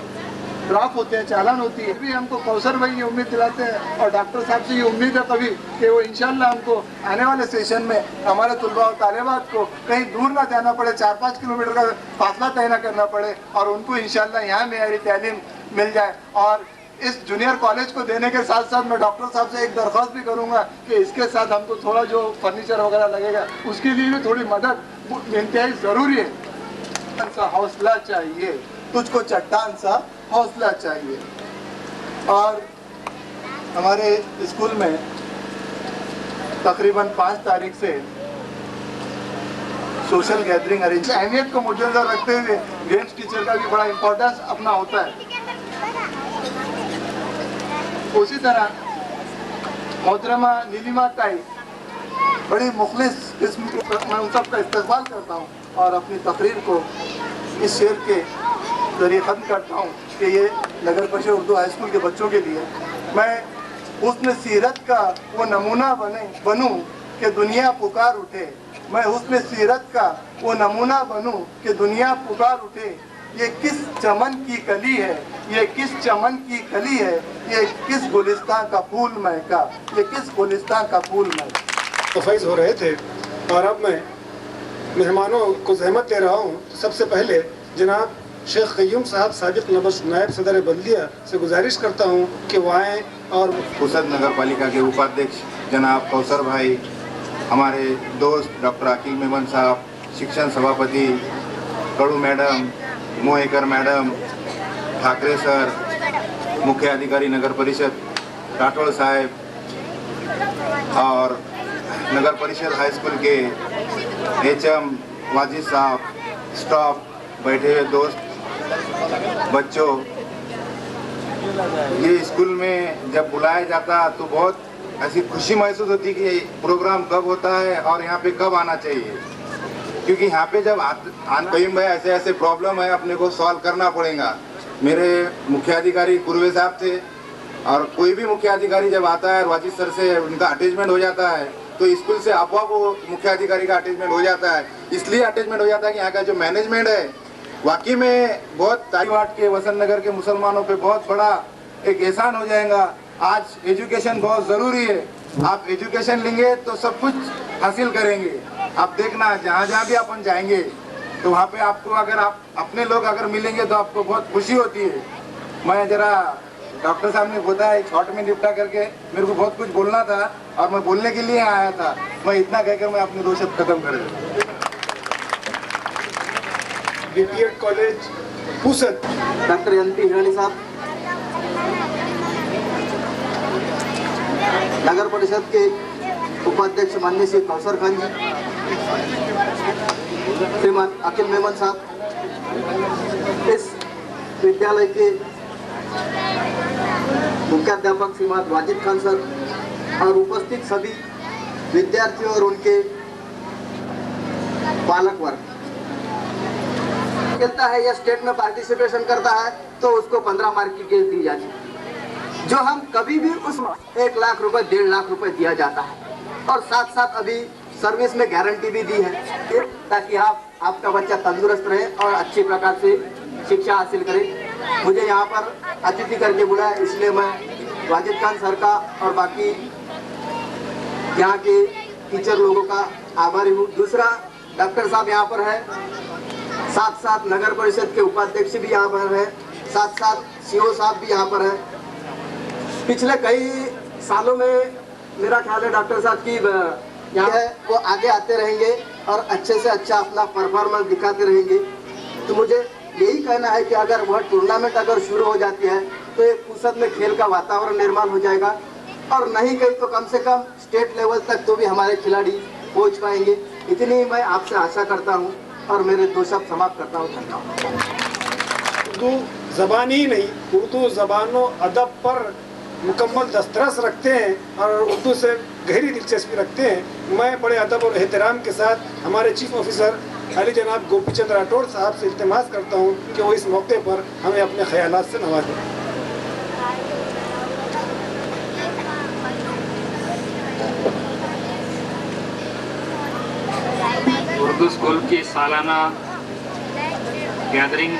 ड्राफ्ट होते हैं, चालान होती है, भी हमको कौसर भाई ये उम्मीद दिलाते हैं और डॉक्टर साहब से ये उम्मीद है कभी कि वो इंशाल्लाह हमको आने वाले सेशन में हमारे तलबा और तालिबात को कहीं दूर ना जाना पड़े, 4-5 किलोमीटर का फासला तय ना करना पड़े और उनको इंशाल्लाह यहाँ मेरी तालीम मिल जाए। और इस जूनियर कॉलेज को देने के साथ साथ मैं डॉक्टर साहब से एक दरख्वास्त भी करूँगा कि इसके साथ हमको थोड़ा जो फर्नीचर वगैरह लगेगा उसके लिए भी थोड़ी मदद इंतहाई ज़रूरी है। हौसला चाहिए, तुझको चट्टान सा हौसला चाहिए। और हमारे स्कूल में तकरीबन 5 तारीख से सोशल गैदरिंग अरेंज, अहमियत को मुद्देनजर रखते हुए गेम्स टीचर का भी बड़ा इम्पोर्टेंस अपना होता है। उसी तरह मोहतरमा नीलिमा ताई बड़ी मुखलिस किस्म की, मैं उन सब का इस्तेमाल करता हूँ और अपनी तकरीर को इस शेर के जरिए ख़त्म करता हूँ कि ये नगर परिषद उर्दू हाई स्कूल के बच्चों के लिए मैं हुस्न सीरत का वो नमूना बनूं कि दुनिया पुकार उठे। मैं हुस्न सीरत का वो नमूना बनूं कि दुनिया पुकार उठे। ये किस चमन की कली है, ये किस चमन की कली है, ये किस गुलिस्तान का फूल महका, ये किस गुलिस्तान का फूल महका। फैज़ हो रहे थे और अब मैं मेहमानों को जहमत दे रहा हूँ। सबसे पहले जनाब शेख क़य्यूम साहब साबिक़ नायब सदर बल्दिया से गुजारिश करता हूँ कि वो आएँ। और फुर्सत नगर पालिका के उपाध्यक्ष जनाब कौसर भाई, हमारे दोस्त डॉक्टर अकील मेमन साहब, शिक्षण सभापति कड़ू madam, Mohekar madam, Thackeray sir, मुख्य अधिकारी नगर परिषद राठौड़ साहब और नगर परिषद हाई स्कूल के HM वाजिद साहब, स्टाफ, बैठे हुए दोस्त, बच्चों, ये स्कूल में जब बुलाया जाता तो बहुत ऐसी खुशी महसूस होती कि प्रोग्राम कब होता है और यहाँ पे कब आना चाहिए, क्योंकि यहाँ पे जब कईम भाई ऐसे ऐसे प्रॉब्लम है अपने को सॉल्व करना पड़ेगा। मेरे मुख्याधिकारी कुरवे साहब थे और कोई भी मुख्याधिकारी जब आता है वाजिद सर से उनका अटैचमेंट हो जाता है तो स्कूल से आपको वो मुख्याधिकारी का अटैचमेंट हो जाता है। इसलिए अटैचमेंट हो जाता है कि यहाँ का जो मैनेजमेंट है वाकई में बहुत तारीवाट के वसंत नगर के मुसलमानों पे बहुत बड़ा एक एहसान हो जाएगा। आज एजुकेशन बहुत ज़रूरी है, आप एजुकेशन लेंगे तो सब कुछ हासिल करेंगे। आप देखना जहाँ जहाँ भी अपन जाएंगे तो वहाँ पे आपको अगर आप अपने लोग अगर मिलेंगे तो आपको बहुत खुशी होती है। मैं जरा डॉक्टर साहब ने बताया एक शॉर्ट में निपटा करके मेरे को बहुत कुछ बोलना था और मैं बोलने के लिए आया था। मैं इतना कहकर मैं अपने 2 शब्द खत्म कर दूँ। BPEd कॉलेज फुर्सत डॉक्टर एनपी हिरानी साहब, नगर परिषद के उपाध्यक्ष माननीय श्री कौसर खान जी, श्रीमान अखिल मेमन साहब, इस विद्यालय के मुख्याध्यापक श्रीमान वाजिद खान सर और उपस्थित सभी विद्यार्थियों और उनके पालक वर्ग। खेलता है या स्टेट में पार्टिसिपेशन करता है तो उसको 15 मार्क की गेज दी जाती है, जो हम कभी भी उस 1 लाख रुपए 1.5 लाख रुपए दिया जाता है। और साथ साथ अभी सर्विस में गारंटी भी दी है ताकि आपका बच्चा तंदुरुस्त रहे और अच्छी प्रकार से शिक्षा हासिल करे। मुझे यहाँ पर अतिथि करके बुलाया, इसलिए मैं वाजिद खान सर का और बाकी यहाँ के टीचर लोगों का आभारी हूँ। दूसरा, डॉक्टर साहब यहाँ पर है, साथ साथ नगर परिषद के उपाध्यक्ष भी यहाँ पर है, साथ साथ सीओ साहब भी यहाँ पर है। पिछले कई सालों में मेरा ख्याल है डॉक्टर साहब की यहाँ है वो आगे आते रहेंगे और अच्छे से अच्छा अपना परफॉर्मेंस दिखाते रहेंगे। तो मुझे यही कहना है कि अगर वह टूर्नामेंट अगर शुरू हो जाती है तो एक फुर्सत में खेल का वातावरण निर्माण हो जाएगा, और नहीं कहीं तो कम से कम स्टेट लेवल तक तो भी हमारे खिलाड़ी पहुंच पाएंगे। इतनी मैं आपसे आशा करता हूं और मेरे 2 शब्द समाप्त करता हूं। धन्यवाद। उर्दू जबान ही नहीं, उर्दू ज़बानों अदब पर मुकम्मल दस्तरस रखते हैं और उर्दू से गहरी दिलचस्पी रखते हैं। मैं बड़े अदब और एहतराम के साथ हमारे चीफ ऑफिसर अली जनाब गोपीचंद राठौड़ साहब से इल्तिमास करता हूं कि वो इस मौके पर हमें अपने ख्यालात से नवाजें। उर्दू स्कूल की सालाना गैदरिंग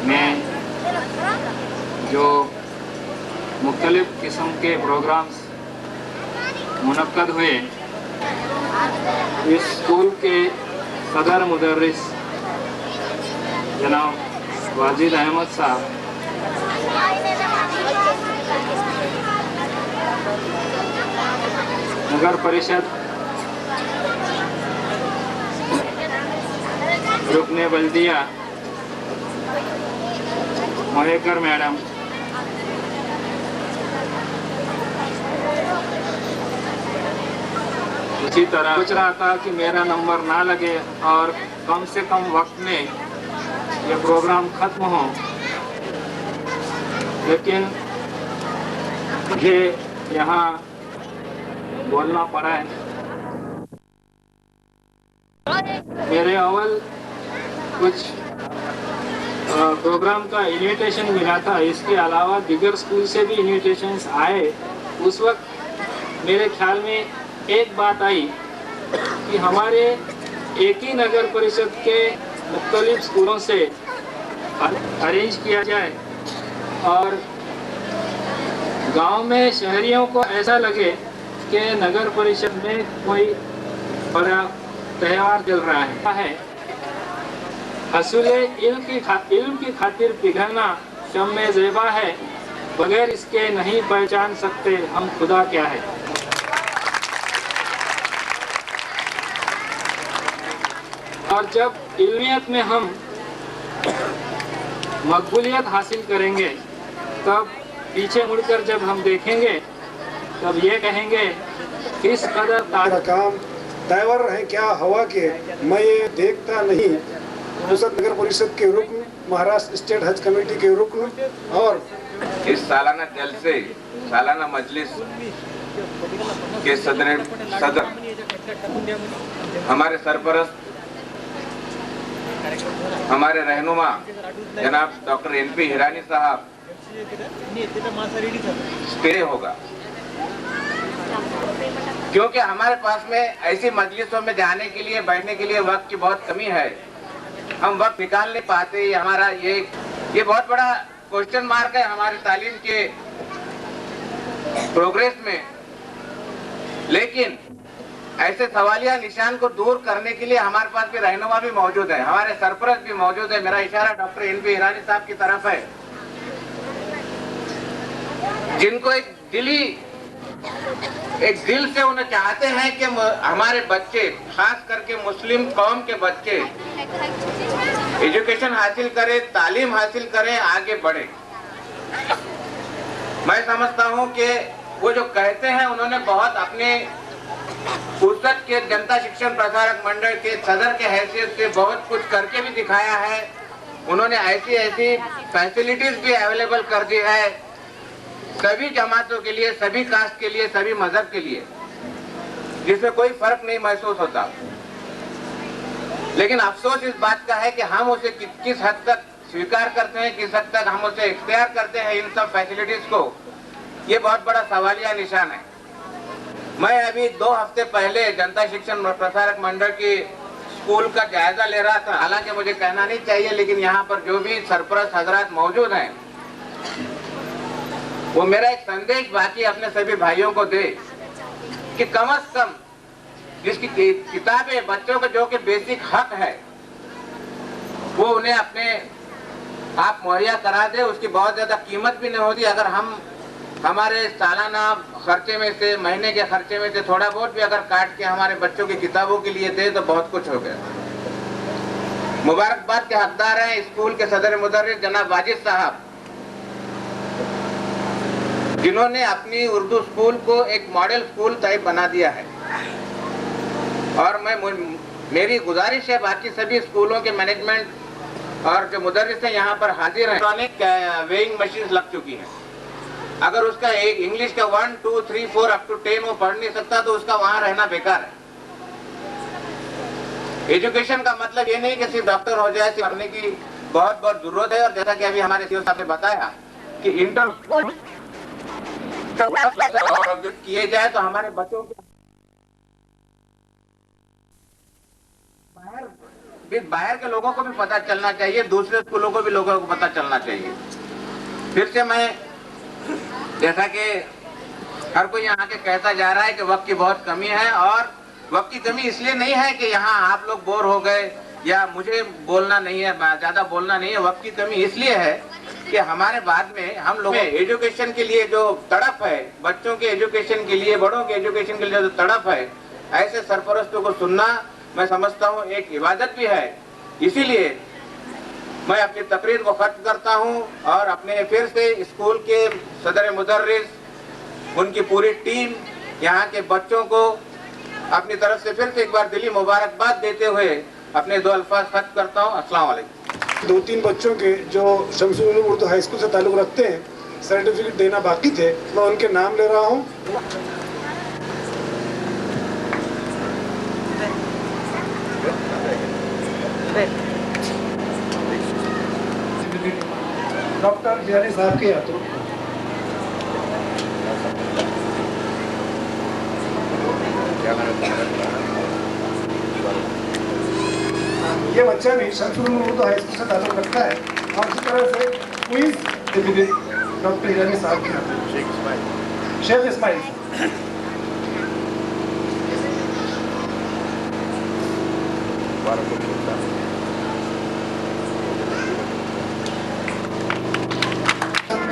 में जो मुख्तलिफ किस्म के प्रोग्राम्स मुनक्कद हुए, इस स्कूल के सदर मुदर्रिस जनाब वाजिद अहमद साहब नगर परिषद रुकने बल्दिया मोहेकर मैडम, इसी तरह सोच रहा था कि मेरा नंबर ना लगे और कम से कम वक्त में ये प्रोग्राम खत्म हो, लेकिन मुझे यहाँ बोलना पड़ा है। मेरे अव्वल कुछ प्रोग्राम का इन्विटेशन मिला था, इसके अलावा दीगर स्कूल से भी इन्विटेशंस आए। उस वक्त मेरे ख्याल में एक बात आई कि हमारे एक ही नगर परिषद के मुख्तलिफ स्कूलों से अरेंज किया जाए और गांव में शहरियों को ऐसा लगे कि नगर परिषद में कोई बड़ा त्यौहार चल रहा है। हसूले इल्म की खातिर पिघलना शम्मे ज़ेबा है, बगैर इसके नहीं पहचान सकते हम खुदा क्या है। और जब इल्मियत में हम मकबूलियत हासिल करेंगे, तब पीछे मुड़कर जब हम देखेंगे तब ये कहेंगे किस कदर काम ड्राइवर है क्या हवा के, मैं ये देखता नहीं। नगर परिषद के रुकन, महाराष्ट्र स्टेट हज कमेटी के रुकन और इस सालाना जलसे, सालाना मजलिस के सदर हमारे सरपरस्त, हमारे रहनुमा जनाब डॉक्टर NP हिरानी साहब स्टे होगा, क्योंकि हमारे पास में ऐसी मजलिसों में जाने के लिए, बैठने के लिए वक्त की बहुत कमी है। हम वक्त निकाल नहीं पाते। हमारा ये बहुत बड़ा क्वेश्चन मार्क है हमारी तालीम के प्रोग्रेस में। लेकिन ऐसे सवालिया निशान को दूर करने के लिए हमारे पास भी रहनुमा भी मौजूद है, हमारे सरपरस्त भी मौजूद है। मेरा इशारा डॉक्टर NP हिरानी साहब की तरफ है, जिनको एक दिल से उन्हें चाहते हैं कि हमारे बच्चे, खास करके मुस्लिम कौम के बच्चे एजुकेशन हासिल करें, तालीम हासिल करें, आगे बढ़े। मैं समझता हूं कि वो जो कहते हैं उन्होंने बहुत अपने पुस्तक के जनता शिक्षण प्रसारक मंडल के सदर के हैसियत से बहुत कुछ करके भी दिखाया है। उन्होंने ऐसी ऐसी फैसिलिटीज भी अवेलेबल कर दी है सभी जमातों के लिए, सभी कास्ट के लिए, सभी मजहब के लिए, जिसमें कोई फर्क नहीं महसूस होता। लेकिन अफसोस इस बात का है कि हम उसे किस हद तक स्वीकार करते हैं, किस हद तक हम उसे इख्तियार करते हैं इन सब फैसिलिटीज को, ये बहुत बड़ा सवालिया निशान है। मैं अभी 2 हफ्ते पहले जनता शिक्षण प्रसारक मंडल की स्कूल का जायजा ले रहा था। हालांकि मुझे कहना नहीं चाहिए, लेकिन यहाँ पर जो भी सरपरस्त हजरात मौजूद हैं वो मेरा एक संदेश बाकी अपने सभी भाइयों को दे कि कम से कम जिसकी किताबें बच्चों का जो कि बेसिक हक है वो उन्हें अपने आप मुहैया करा दे। उसकी बहुत ज्यादा कीमत भी नहीं होती। अगर हम हमारे सालाना खर्चे में से, महीने के खर्चे में से थोड़ा बहुत भी अगर काट के हमारे बच्चों की किताबों के लिए दे तो बहुत कुछ हो गया। मुबारकबाद के हकदार हैं स्कूल के सदर मुदर्रिस जनाब वाजिद साहब, जिन्होंने अपनी उर्दू स्कूल को एक मॉडल स्कूल टाइप बना दिया है। और मेरी गुजारिश है बाकी सभी स्कूलों के मैनेजमेंट और जो मुदर्रिस हैं यहाँ पर हाजिर हैं, इलेक्ट्रॉनिक वेइंग मशीन लग चुकी है। अगर उसका एक इंग्लिश का 1, 2, 3, 4 अप टू 10 वो पढ़ नहीं सकता तो उसका वहाँ रहना बेकार है। एजुकेशन का मतलब ये नहीं कि सिर्फ डॉक्टर हो जाए, पढ़ने की बहुत बहुत जरूरत है। और जैसा कि अभी हमारे सीओ साहब ने बताया कि इंटर किए जाए तो हमारे बच्चों के बाहर के लोगों को भी पता चलना चाहिए, दूसरे स्कूलों को भी लोगों को पता चलना चाहिए। फिर से मैं, जैसा कि हर कोई यहाँ के कहता जा रहा है कि वक्त की बहुत कमी है, और वक्त की कमी इसलिए नहीं है कि यहाँ आप लोग बोर हो गए या मुझे बोलना नहीं है, ज्यादा बोलना नहीं है। वक्त की कमी इसलिए है कि हमारे बाद में हम लोग एजुकेशन के लिए जो तड़प है, बच्चों के एजुकेशन के लिए, बड़ों के एजुकेशन के लिए जो तड़प है, ऐसे सरपरस्तों को सुनना मैं समझता हूँ एक इबादत भी है। इसीलिए मैं अपनी तकरीर को खत्म करता हूँ और अपने फिर से स्कूल के सदर मुदर्रिस, उनकी पूरी टीम, यहाँ के बच्चों को अपनी तरफ से फिर से एक बार दिली मुबारकबाद देते हुए अपने 2 अल्फाज खत्म करता हूँ। अस्सलाम वालेकुम। 2-3 बच्चों के जो शमसुल उलूम उर्दू हाई स्कूल से ताल्लुक़ रखते हैं, सर्टिफिकेट देना बाकी थे, मैं उनके नाम ले रहा हूँ। डॉक्टर जियानी साहब के हाथों ये बच्चा भी शमसुल उलूम उर्दू हाई स्कूल से ताल्लुक़ रखता है। और इसी तरह से क्वींस सर्टिफिकेट डॉक्टर जियानी साहब के हाथों शेख इस्माइल।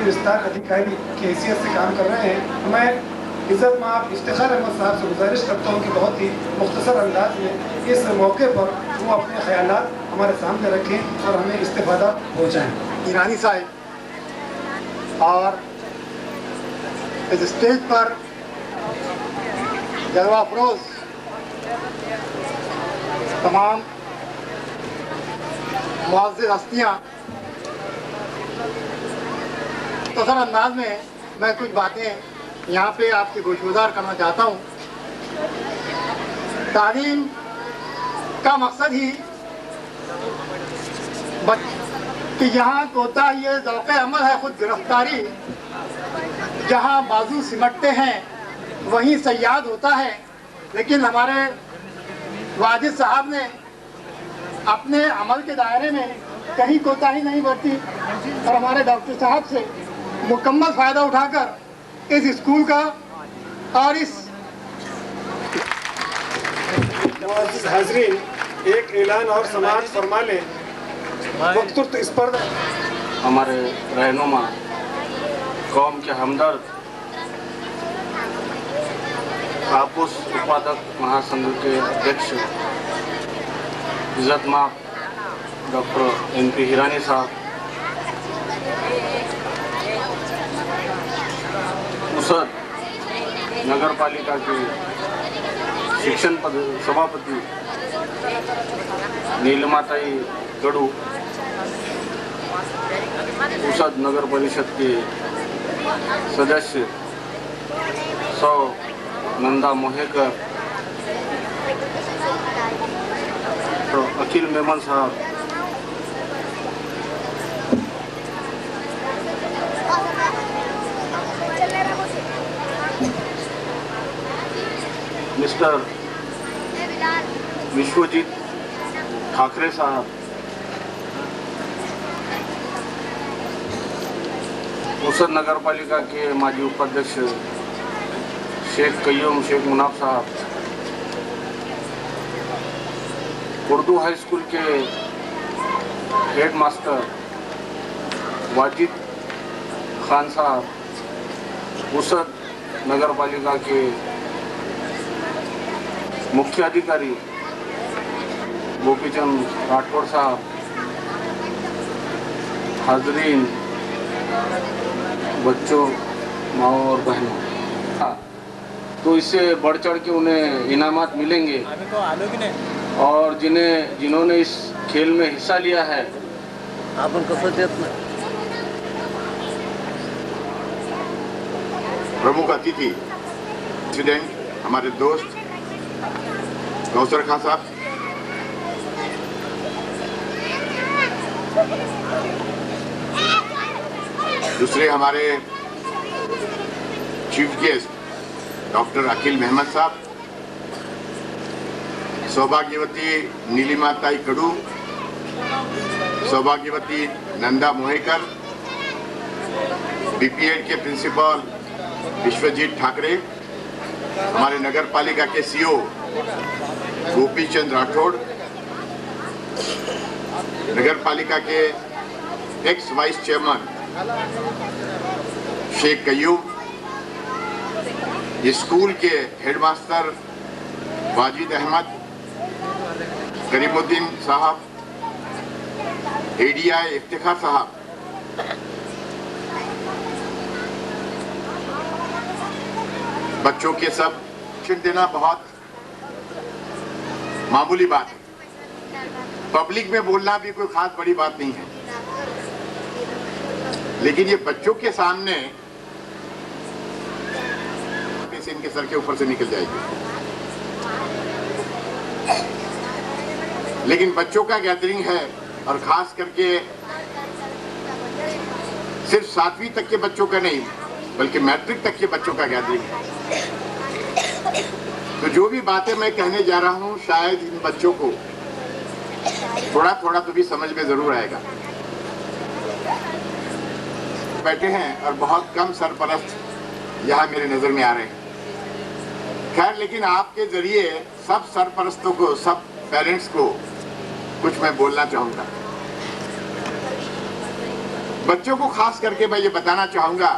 विस्तार अधिकारी की हैसियत से काम कर रहे हैं। मैं इज़्ज़त माफ़ इफ्तिखार अहमद साहब से गुजारिश करता हूँ कि बहुत ही मुख्तसर अंदाज में इस मौके पर वो अपने ख्यालात हमारे सामने रखें और हमें इस्तिफादा पहुँचाएँ। ईरानी साहब और इस स्टेज पर जलवा अफरोज तमाम मुआज़्ज़िज़ हस्तियाँ, मुख्तसर अंदाज में मैं कुछ बातें यहाँ पे आपकी गोशगुजार करना चाहता हूँ। तालीम का मकसद ही कि यहाँ होता ये ज़ौक़ अमल है, खुद गिरफ्तारी, जहाँ बाजू सिमटते हैं वहीं सयाद होता है। लेकिन हमारे वाजिद साहब ने अपने अमल के दायरे में कहीं कोताही नहीं बरती और हमारे डॉक्टर साहब से मुकम्मल फ़ायदा उठाकर इस स्कूल का और इस हाज़रीन, एक ऐलान और समाज फरमा लें। वक्तुर्त स्पर्धा हमारे रहनुमा, कौम के हमदर्द, कापूस उत्पादक महासंघ के अध्यक्ष इज़्ज़त माफ़ डॉक्टर MP हिरानी साहब, उसद नगर पालिका के शिक्षण पद सभापति नीलिमाताई गड़ू, उसद नगर परिषद के सदस्य सौ नंदा मोहेकर, तो अखिल मेमन साहब, मिस्टर विश्वजीत ठाकरे साहब, उसद नगर पालिका के माजी उपाध्यक्ष शेख कय्यूम शेख मुनाफ साहब, उर्दू हाई स्कूल के हेड मास्टर वाजिद खान साहब, उसद नगर पालिका के मुख्य अधिकारी गोपीचंद राठौड़ साहब, हाजरीन, बच्चों, माओ और बहनों, तो इससे बढ़ चढ़ के उन्हें इनामात मिलेंगे और जिन्होंने इस खेल में हिस्सा लिया है आप उनको प्रमुख अतिथि प्रेसिडेंट हमारे दोस्त कौसर खान साहब, दूसरे हमारे चीफ गेस्ट डॉक्टर अखिल मेहमद साहब, सौभाग्यवती नीलिमाताई गड़ू, सौभाग्यवती नंदा मोहेकर, बीपीएड के प्रिंसिपल विश्वजीत ठाकरे, हमारे नगर पालिका के सीओ गोपीचंद राठौड़, नगर पालिका के ex vice chairman Sheikh Qayyum, school के हेडमास्टर वाजिद अहमद, करीमुद्दीन साहब, एडीआई इफ्तिखार साहब, बच्चों के सब शिक्षण देना बहुत मामूली बात है। पब्लिक में बोलना भी कोई खास बड़ी बात नहीं है, लेकिन ये बच्चों के सामने इनके सर के ऊपर से निकल जाएगी। लेकिन बच्चों का गैदरिंग है और खास करके सिर्फ 7वीं तक के बच्चों का नहीं बल्कि मैट्रिक तक के बच्चों का गैदरिंग है। तो जो भी बातें मैं कहने जा रहा हूं शायद इन बच्चों को थोड़ा थोड़ा तो भी समझ में जरूर आएगा। बैठे हैं और बहुत कम सरपरस्त यहाँ मेरे नजर में आ रहे हैं। खैर, लेकिन आपके जरिए सब सरपरस्तों को, सब पेरेंट्स को कुछ मैं बोलना चाहूंगा। बच्चों को खास करके मैं ये बताना चाहूंगा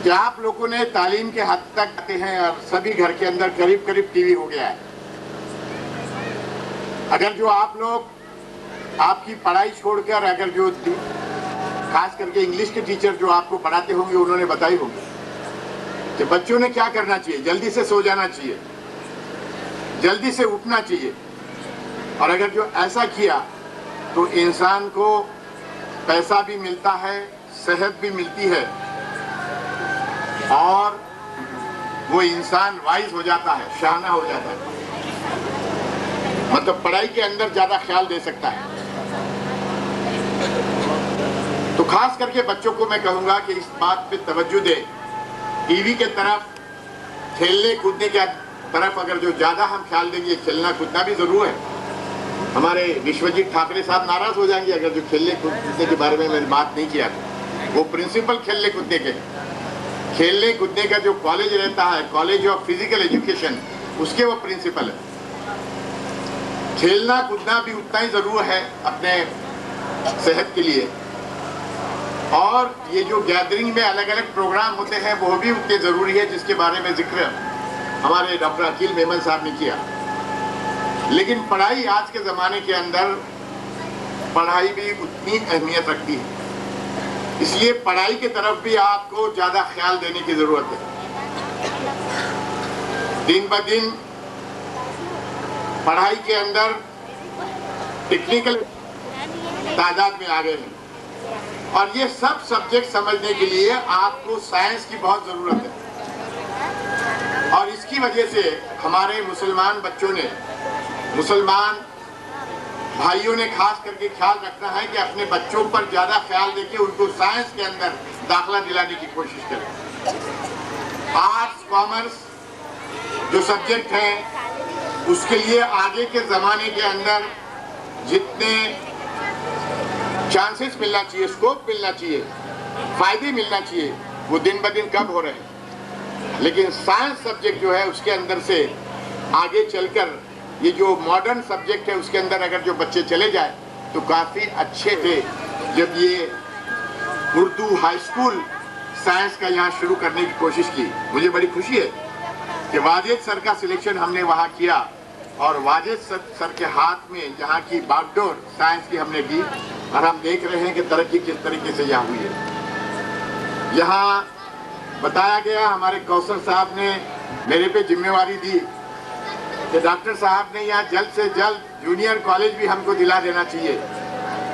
कि आप लोगों ने तालीम के हद तक आते हैं और सभी घर के अंदर करीब करीब टीवी हो गया है। अगर जो आप लोग आपकी पढ़ाई छोड़कर अगर जो खास करके इंग्लिश के टीचर जो आपको पढ़ाते होंगे उन्होंने बताई होंगी कि बच्चों ने क्या करना चाहिए, जल्दी से सो जाना चाहिए, जल्दी से उठना चाहिए। और अगर जो ऐसा किया तो इंसान को पैसा भी मिलता है, सेहत भी मिलती है और वो इंसान वाइज हो जाता है, शाना हो जाता है, मतलब पढ़ाई के अंदर ज्यादा ख्याल दे सकता है। तो खास करके बच्चों को मैं कहूंगा कि इस बात पे तवज्जो दे, टीवी के तरफ, खेलने कूदने के तरफ अगर जो ज्यादा हम ख्याल देंगे, खेलना कूदना भी जरूर है। हमारे विश्वजीत ठाकरे साहब नाराज हो जाएंगे अगर जो खेलने कूदने के बारे में मैंने बात नहीं किया। वो प्रिंसिपल खेलने कूदने के, खेलने कूदने का जो कॉलेज रहता है, कॉलेज ऑफ फिजिकल एजुकेशन, उसके वो प्रिंसिपल है। खेलना कूदना भी उतना ही जरूर है अपने सेहत के लिए, और ये जो गैदरिंग में अलग अलग प्रोग्राम होते हैं वो भी उतने जरूरी है, जिसके बारे में जिक्र हमारे डॉक्टर अखिल मेमन साहब ने किया। लेकिन पढ़ाई आज के ज़माने के अंदर पढ़ाई भी उतनी अहमियत रखती है। इसलिए पढ़ाई की तरफ भी आपको ज्यादा ख्याल देने की जरूरत है। दिन ब दिन पढ़ाई के अंदर टेक्निकल तादाद में आ गए हैं और ये सब सब्जेक्ट समझने के लिए आपको साइंस की बहुत जरूरत है। और इसकी वजह से हमारे मुसलमान बच्चों ने, मुसलमान भाइयों ने खास करके ख्याल रखना है कि अपने बच्चों पर ज्यादा ख्याल देके उनको साइंस के अंदर दाखला दिलाने की कोशिश करें। आर्ट्स कॉमर्स जो सब्जेक्ट हैं उसके लिए आगे के जमाने के अंदर जितने चांसेस मिलना चाहिए, स्कोप मिलना चाहिए, फायदे मिलना चाहिए, वो दिन ब दिन कम हो रहे हैं। लेकिन साइंस सब्जेक्ट जो है उसके अंदर से आगे चलकर ये जो मॉडर्न सब्जेक्ट है उसके अंदर अगर जो बच्चे चले जाए तो काफी अच्छे थे। जब ये उर्दू हाई स्कूल साइंस का यहाँ शुरू करने की कोशिश की, मुझे बड़ी खुशी है कि वाजिद सर का सिलेक्शन हमने वहाँ किया और वाजिद सर के हाथ में यहाँ की बागडोर साइंस की हमने दी और हम देख रहे हैं कि तरक्की किस तरीके से यहाँ हुई है। यहाँ बताया गया, हमारे कौशल साहब ने मेरे पे जिम्मेवारी दी कि डॉक्टर साहब ने यहाँ जल्द से जल्द जूनियर कॉलेज भी हमको दिला देना चाहिए।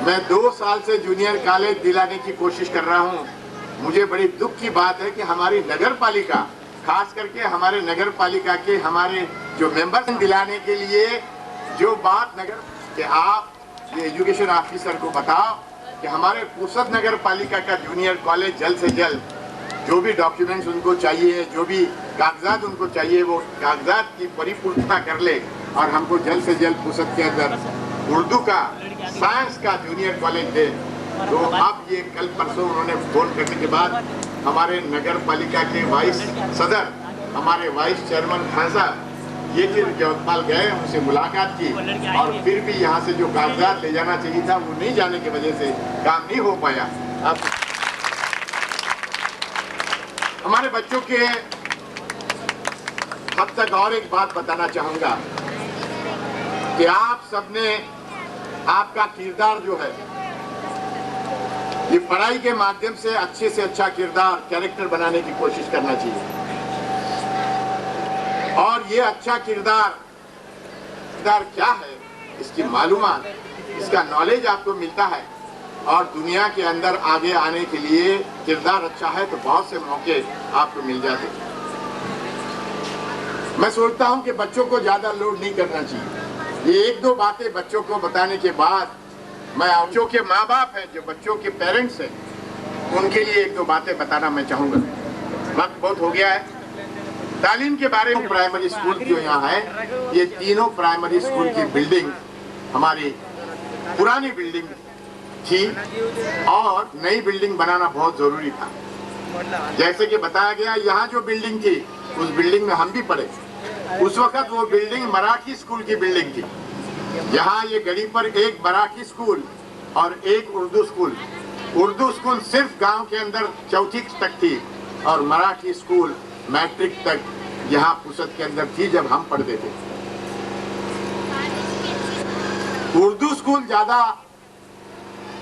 मैं 2 साल से जूनियर कॉलेज दिलाने की कोशिश कर रहा हूँ। मुझे बड़ी दुख की बात है कि हमारी नगर पालिका, खास करके हमारे नगर पालिका के हमारे जो मेंबर्स दिलाने के लिए जो बात नगर कि आप ये एजुकेशन ऑफिसर को बताओ कि हमारे पुसद नगर पालिका का जूनियर कॉलेज जल्द से जल्द जो भी डॉक्यूमेंट्स उनको चाहिए, जो भी कागजात उनको चाहिए, वो कागजात की परिपूर्णता कर ले और हमको जल्द से जल्द पुसद के अंदर उर्दू का, साइंस का जूनियर कॉलेज दे। तो अब ये कल परसों उन्होंने फोन करने के बाद हमारे नगर पालिका के वाइस सदर, हमारे वाइस चेयरमैन खान साहब ये फिर जवतमाल गए, उनसे मुलाकात की और फिर भी यहाँ से जो कागजात ले जाना चाहिए था वो नहीं जाने की वजह से काम नहीं हो पाया। अब हमारे बच्चों के हद तक और एक बात बताना चाहूंगा कि आप सबने, आपका किरदार जो है ये पढ़ाई के माध्यम से अच्छे से अच्छा किरदार, कैरेक्टर बनाने की कोशिश करना चाहिए। और ये अच्छा किरदार क्या है, इसकी मालूमात, इसका नॉलेज आपको मिलता है और दुनिया के अंदर आगे आने के लिए किरदार अच्छा है तो बहुत से मौके आपको मिल जाते हैं। मैं सोचता हूं कि बच्चों को ज्यादा लोड नहीं करना चाहिए। ये 1-2 बातें बच्चों को बताने के बाद मैं बच्चों के माँ बाप हैं, जो बच्चों के पेरेंट्स हैं, उनके लिए 1-2 बातें बताना मैं चाहूंगा। वक्त बहुत हो गया है। तालीम के बारे में प्राइमरी स्कूल जो यहाँ है, ये तीनों प्राइमरी स्कूल की बिल्डिंग हमारी पुरानी बिल्डिंग थी और नई बिल्डिंग बनाना बहुत जरूरी था। जैसे कि बताया गया, यहाँ जो बिल्डिंग थी उस बिल्डिंग में हम भी पढ़े। उस वक्त वो बिल्डिंग मराठी स्कूल की बिल्डिंग थी। यहाँ ये गली पर एक मराठी स्कूल और एक उर्दू स्कूल। उर्दू स्कूल सिर्फ गांव के अंदर 4वीं तक थी और मराठी स्कूल मैट्रिक तक यहाँ पुसद के अंदर थी जब हम पढ़ते थे। उर्दू स्कूल ज्यादा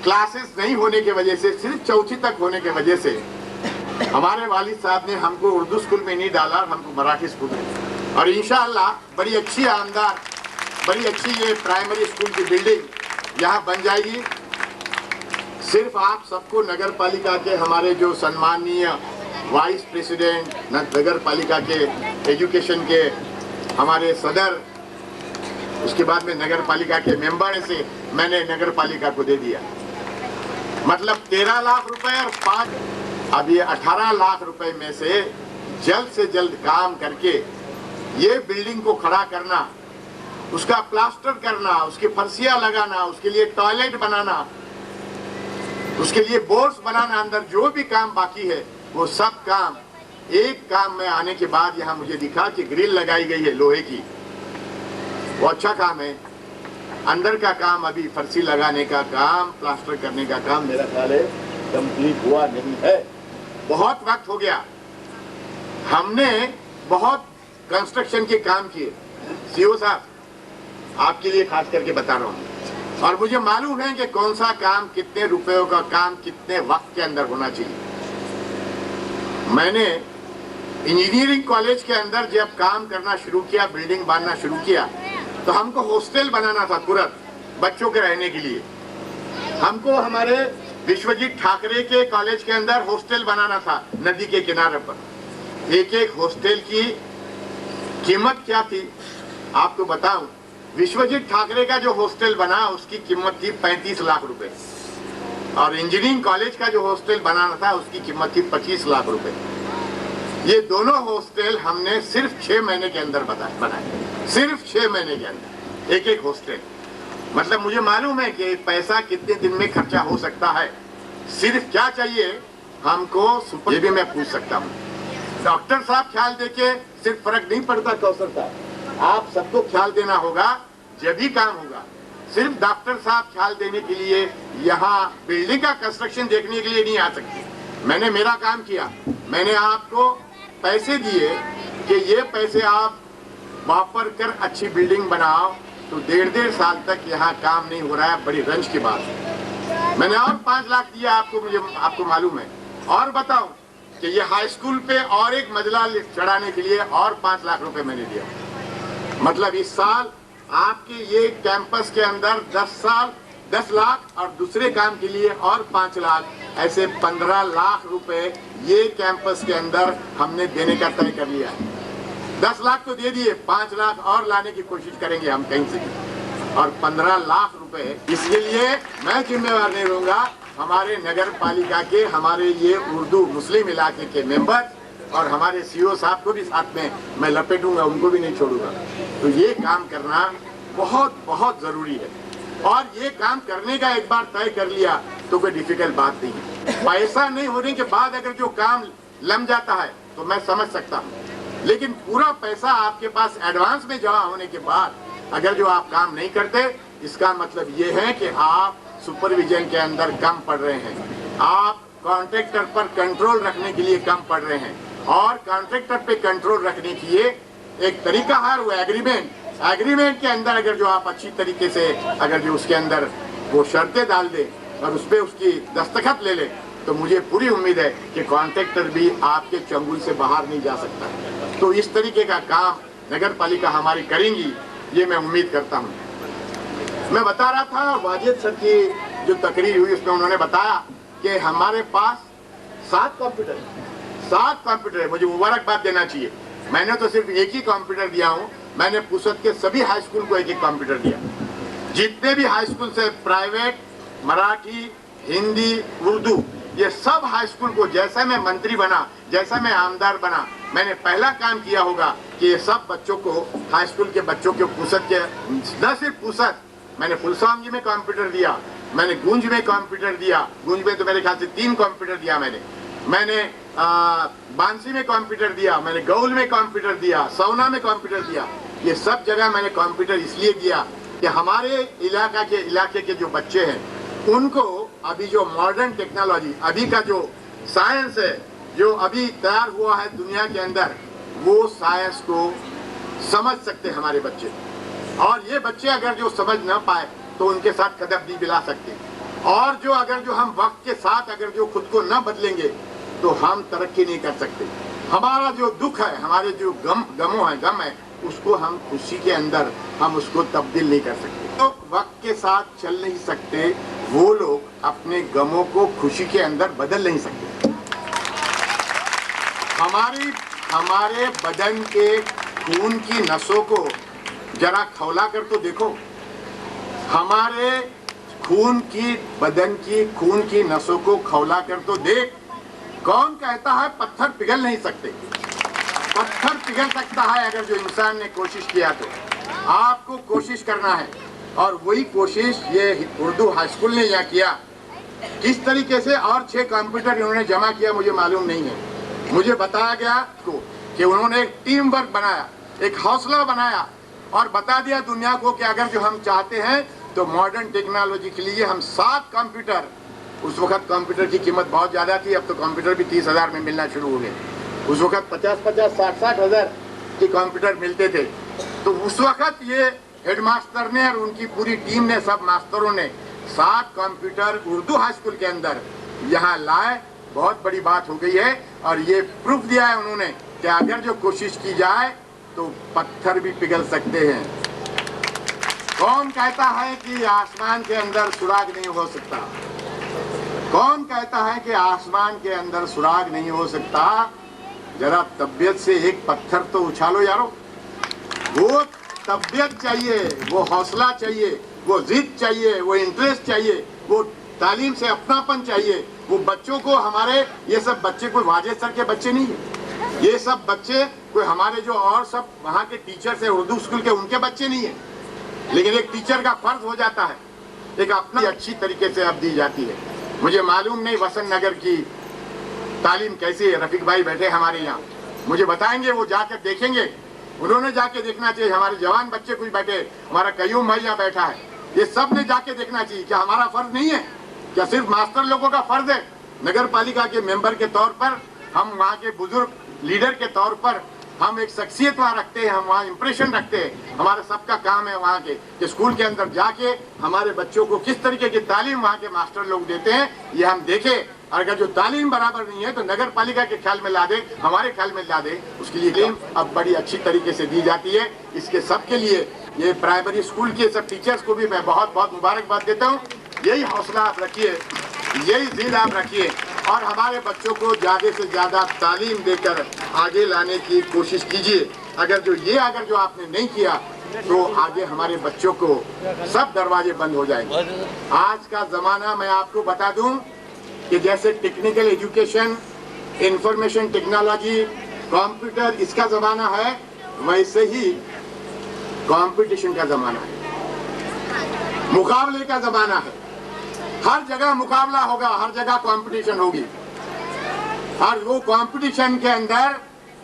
क्लासेस नहीं होने की वजह से, सिर्फ 4वीं तक होने की वजह से हमारे वालिद साहब ने हमको उर्दू स्कूल में नहीं डाला, हमको मराठी स्कूल में। और इंशाअल्लाह बड़ी अच्छी आमदार, बड़ी अच्छी ये प्राइमरी स्कूल की बिल्डिंग यहाँ बन जाएगी। सिर्फ आप सबको नगर पालिका के हमारे जो सम्माननीय वाइस प्रेसिडेंट, नगर पालिका के एजुकेशन के हमारे सदर, उसके बाद में नगर पालिका के मेंबर से मैंने नगर पालिका को दे दिया। मतलब 13 लाख रुपए और 5, अब ये 18 लाख रुपए में से जल्द काम करके ये बिल्डिंग को खड़ा करना, उसका प्लास्टर करना, उसकी फर्शियां लगाना, उसके लिए टॉयलेट बनाना, उसके लिए बोर्ड्स बनाना, अंदर जो भी काम बाकी है वो सब काम एक काम में आने के बाद यहाँ मुझे दिखा कि ग्रिल लगाई गई है लोहे की, वो अच्छा काम है। अंदर का काम, अभी फर्शी लगाने का काम, प्लास्टर करने का काम मेरा ख्याल है कंप्लीट हुआ नहीं है। बहुत वक्त हो गया, हमने बहुत कंस्ट्रक्शन के काम किए। सीओ साहब, आपके लिए खास करके बता रहा हूँ, और मुझे मालूम है कि कौन सा काम, कितने रुपयों का काम कितने वक्त के अंदर होना चाहिए। मैंने इंजीनियरिंग कॉलेज के अंदर जब काम करना शुरू किया, बिल्डिंग बांधना शुरू किया, तो हमको हॉस्टल बनाना था तुरंत बच्चों के रहने के लिए। हमको हमारे विश्वजीत ठाकरे के कॉलेज के अंदर हॉस्टल बनाना था नदी के किनारे पर। एक एक हॉस्टल की कीमत क्या थी आपको बताऊं। विश्वजीत ठाकरे का जो हॉस्टल बना उसकी कीमत थी 35 लाख रुपए, और इंजीनियरिंग कॉलेज का जो हॉस्टल बनाना था उसकी कीमत थी 25 लाख रुपए। ये दोनों हॉस्टल हमने सिर्फ 6 महीने के अंदर बनाए, सिर्फ 6 महीने के अंदर एक एक हॉस्टल। मतलब मुझे मालूम है कि पैसा कितने दिन में खर्चा हो सकता है। सिर्फ क्या चाहिए हमको, ये भी मैं पूछ सकता हूँ। डॉक्टर साहब ख्याल देके सिर्फ फर्क नहीं पड़ता कौशल साहब, आप सबको ख्याल देना होगा जब भी काम होगा। सिर्फ डॉक्टर साहब ख्याल देने के लिए यहाँ बिल्डिंग का कंस्ट्रक्शन देखने के लिए नहीं आ सकते। मैंने मेरा काम किया, मैंने आपको पैसे दिए कि ये पैसे आप वापर कर अच्छी बिल्डिंग बनाओ, तो 1.5 साल तक यहाँ काम नहीं हो रहा है, बड़ी रंज की बात है। मैंने और 5 लाख दिया आपको, मुझे आपको मालूम है। और बताऊं कि ये हाई स्कूल पे और एक मंजिला चढ़ाने के लिए और 5 लाख रुपए मैंने दिया। मतलब इस साल आपके ये कैंपस के अंदर 10 लाख और दूसरे काम के लिए और 5 लाख, ऐसे 15 लाख रुपए ये कैंपस के अंदर हमने देने का तय कर लिया है। 10 लाख तो दे दिए, 5 लाख और लाने की कोशिश करेंगे हम कहीं से, और 15 लाख रुपए इसके लिए मैं जिम्मेवार नहीं रहूंगा। हमारे नगर पालिका के, हमारे ये उर्दू मुस्लिम इलाके के मेंबर और हमारे सीओ साहब को भी साथ में मैं लपेटूंगा, उनको भी नहीं छोड़ूंगा। तो ये काम करना बहुत बहुत जरूरी है, और ये काम करने का एक बार तय कर लिया तो कोई डिफिकल्ट बात नहीं है। पैसा नहीं होने के बाद अगर जो काम लम जाता है तो मैं समझ सकता हूँ, लेकिन पूरा पैसा आपके पास एडवांस में जमा होने के बाद अगर जो आप काम नहीं करते, इसका मतलब ये है कि आप सुपरविजन के अंदर कम पड़ रहे हैं, आप कॉन्ट्रैक्टर पर कंट्रोल रखने के लिए कम पड़ रहे हैं। और कॉन्ट्रैक्टर पे कंट्रोल रखने की एक तरीका है वो एग्रीमेंट के अंदर अगर जो आप अच्छी तरीके से अगर जो उसके अंदर वो शर्तें डाल दे और उस पर उसकी दस्तखत ले ले, तो मुझे पूरी उम्मीद है कि कॉन्ट्रैक्टर भी आपके चंगुल से बाहर नहीं जा सकता। तो इस तरीके का काम नगर पालिका हमारी करेंगी, ये मैं उम्मीद करता हूँ। मैं बता रहा था वाजिद सर की जो तकरीर हुई उसमें उन्होंने बताया कि हमारे पास 7 कंप्यूटर है। मुझे मुबारकबाद देना चाहिए, मैंने तो सिर्फ एक ही कंप्यूटर दिया हूँ। मैंने पुसद के सभी हाई स्कूल को एक कंप्यूटर दिया, जितने भी हाई स्कूल से प्राइवेट, मराठी, हिंदी, उर्दू, ये सब हाई स्कूल को, जैसा मैं मंत्री बना, जैसा मैं आमदार बना, मैंने पहला काम किया होगा कि ये सब बच्चों को, हाई स्कूल के बच्चों को पुसद के, न सिर्फ पुसद, मैंने फुलसामजी में कंप्यूटर दिया, मैंने गूंज में कंप्यूटर दिया, गूंज में तो मेरे ख्याल से 3 कंप्यूटर दिया मैंने बांसी में कंप्यूटर दिया, मैंने गौल में कंप्यूटर दिया, सौना में कंप्यूटर दिया। ये सब जगह मैंने कंप्यूटर इसलिए दिया कि हमारे इलाके के जो बच्चे हैं उनको अभी जो मॉडर्न टेक्नोलॉजी, अभी का जो साइंस है, जो अभी तैयार हुआ है दुनिया के अंदर, वो साइंस को समझ सकते हमारे बच्चे। और ये बच्चे अगर जो समझ ना पाए तो उनके साथ कदम नहीं मिला सकते। और जो अगर जो हम वक्त के साथ अगर जो खुद को न बदलेंगे तो हम तरक्की नहीं कर सकते। हमारा जो दुख है, हमारे जो गम है, उसको हम खुशी के अंदर हम उसको तब्दील नहीं कर सकते। तो वक्त के साथ चल नहीं सकते वो लोग अपने गमों को खुशी के अंदर बदल नहीं सकते। हमारे बदन के खून की नसों को जरा खौला कर तो देखो। हमारे खून की नसों को खौला कर तो देख। कौन कहता है पत्थर पिघल नहीं सकते? पत्थर पिघल सकता है अगर जो इंसान ने कोशिश किया तो। आपको कोशिश करना है, और वही कोशिश ये उर्दू हाई स्कूल ने यहाँ किया। किस तरीके से और 6 कंप्यूटर इन्होंने जमा किया मुझे मालूम नहीं है। मुझे बताया गया कि उन्होंने एक टीम वर्क बनाया, एक हौसला बनाया और बता दिया दुनिया को कि अगर जो हम चाहते हैं तो मॉडर्न टेक्नोलॉजी के लिए हम 7 कंप्यूटर, उस वक्त कंप्यूटर की कीमत बहुत ज़्यादा थी, अब तो कंप्यूटर भी 30,000 में मिलना शुरू हो गए। उस वक्त 50,000 60,000 के कंप्यूटर मिलते थे। तो उस वक्त ये हेडमास्टर ने और उनकी पूरी टीम ने, सब मास्टरों ने 7 कंप्यूटर उर्दू हाई स्कूल के अंदर यहाँ लाए। बहुत बड़ी बात हो गई है और ये प्रूफ दिया है उन्होंने कि अगर जो कोशिश की जाए तो पत्थर भी पिघल सकते हैं। कौन कहता है कि आसमान के अंदर सुराग नहीं हो सकता? कौन कहता है कि आसमान के अंदर सुराग नहीं हो सकता? जरा तबियत से एक पत्थर तो उछालो यारो। वो तबियत चाहिए, वो हौसला चाहिए, वो जिद चाहिए, वो इंटरेस्ट चाहिए, वो तालीम से अपनापन चाहिए। वो बच्चों को हमारे, ये सब बच्चे कोई वाजे सर के बच्चे नहीं है, ये सब बच्चे कोई हमारे जो और सब वहाँ के टीचर्स है उर्दू स्कूल के, उनके बच्चे नहीं है। लेकिन एक टीचर का फर्ज हो जाता है एक अपनी अच्छी तरीके से अब दी जाती है। मुझे मालूम नहीं वसंत नगर की तालीम कैसी है। रफीक भाई बैठे हमारे यहाँ, मुझे बताएंगे, वो जाकर देखेंगे। उन्होंने जाके देखना चाहिए। हमारे जवान बच्चे कुछ बैठे, हमारा कयूम भाई यहाँ बैठा है, ये सब ने जाके देखना चाहिए। क्या हमारा फर्ज नहीं है? क्या सिर्फ मास्टर लोगों का फर्ज है? नगर पालिका के मेंबर के तौर पर, हम वहाँ के बुजुर्ग लीडर के तौर पर हम एक शख्सियत वहाँ रखते हैं, हम वहाँ इंप्रेशन रखते हैं। हमारा सबका काम है वहाँ के कि स्कूल के अंदर जाके हमारे बच्चों को किस तरीके की तालीम वहाँ के मास्टर लोग देते हैं, ये हम देखें। अगर जो तालीम बराबर नहीं है तो नगर पालिका के ख्याल में ला दे, हमारे ख्याल में ला दे। उसके लिए तालीम अब बड़ी अच्छी तरीके से दी जाती है। इसके सबके लिए ये प्राइमरी स्कूल के सब टीचर्स को भी मैं बहुत बहुत मुबारकबाद देता हूँ। यही हौसला आप रखिए, यही जिद आप रखिए और हमारे बच्चों को ज़्यादा से ज़्यादा तालीम देकर आगे लाने की कोशिश कीजिए। अगर जो आपने नहीं किया तो आगे हमारे बच्चों को सब दरवाजे बंद हो जाएंगे। आज का ज़माना मैं आपको बता दूं कि जैसे technical education, information technology, computer, इसका ज़माना है, वैसे ही कंपटीशन का ज़माना है, मुकाबले का ज़माना है। हर जगह मुकाबला होगा, हर जगह कंपटीशन होगी। और वो कंपटीशन के अंदर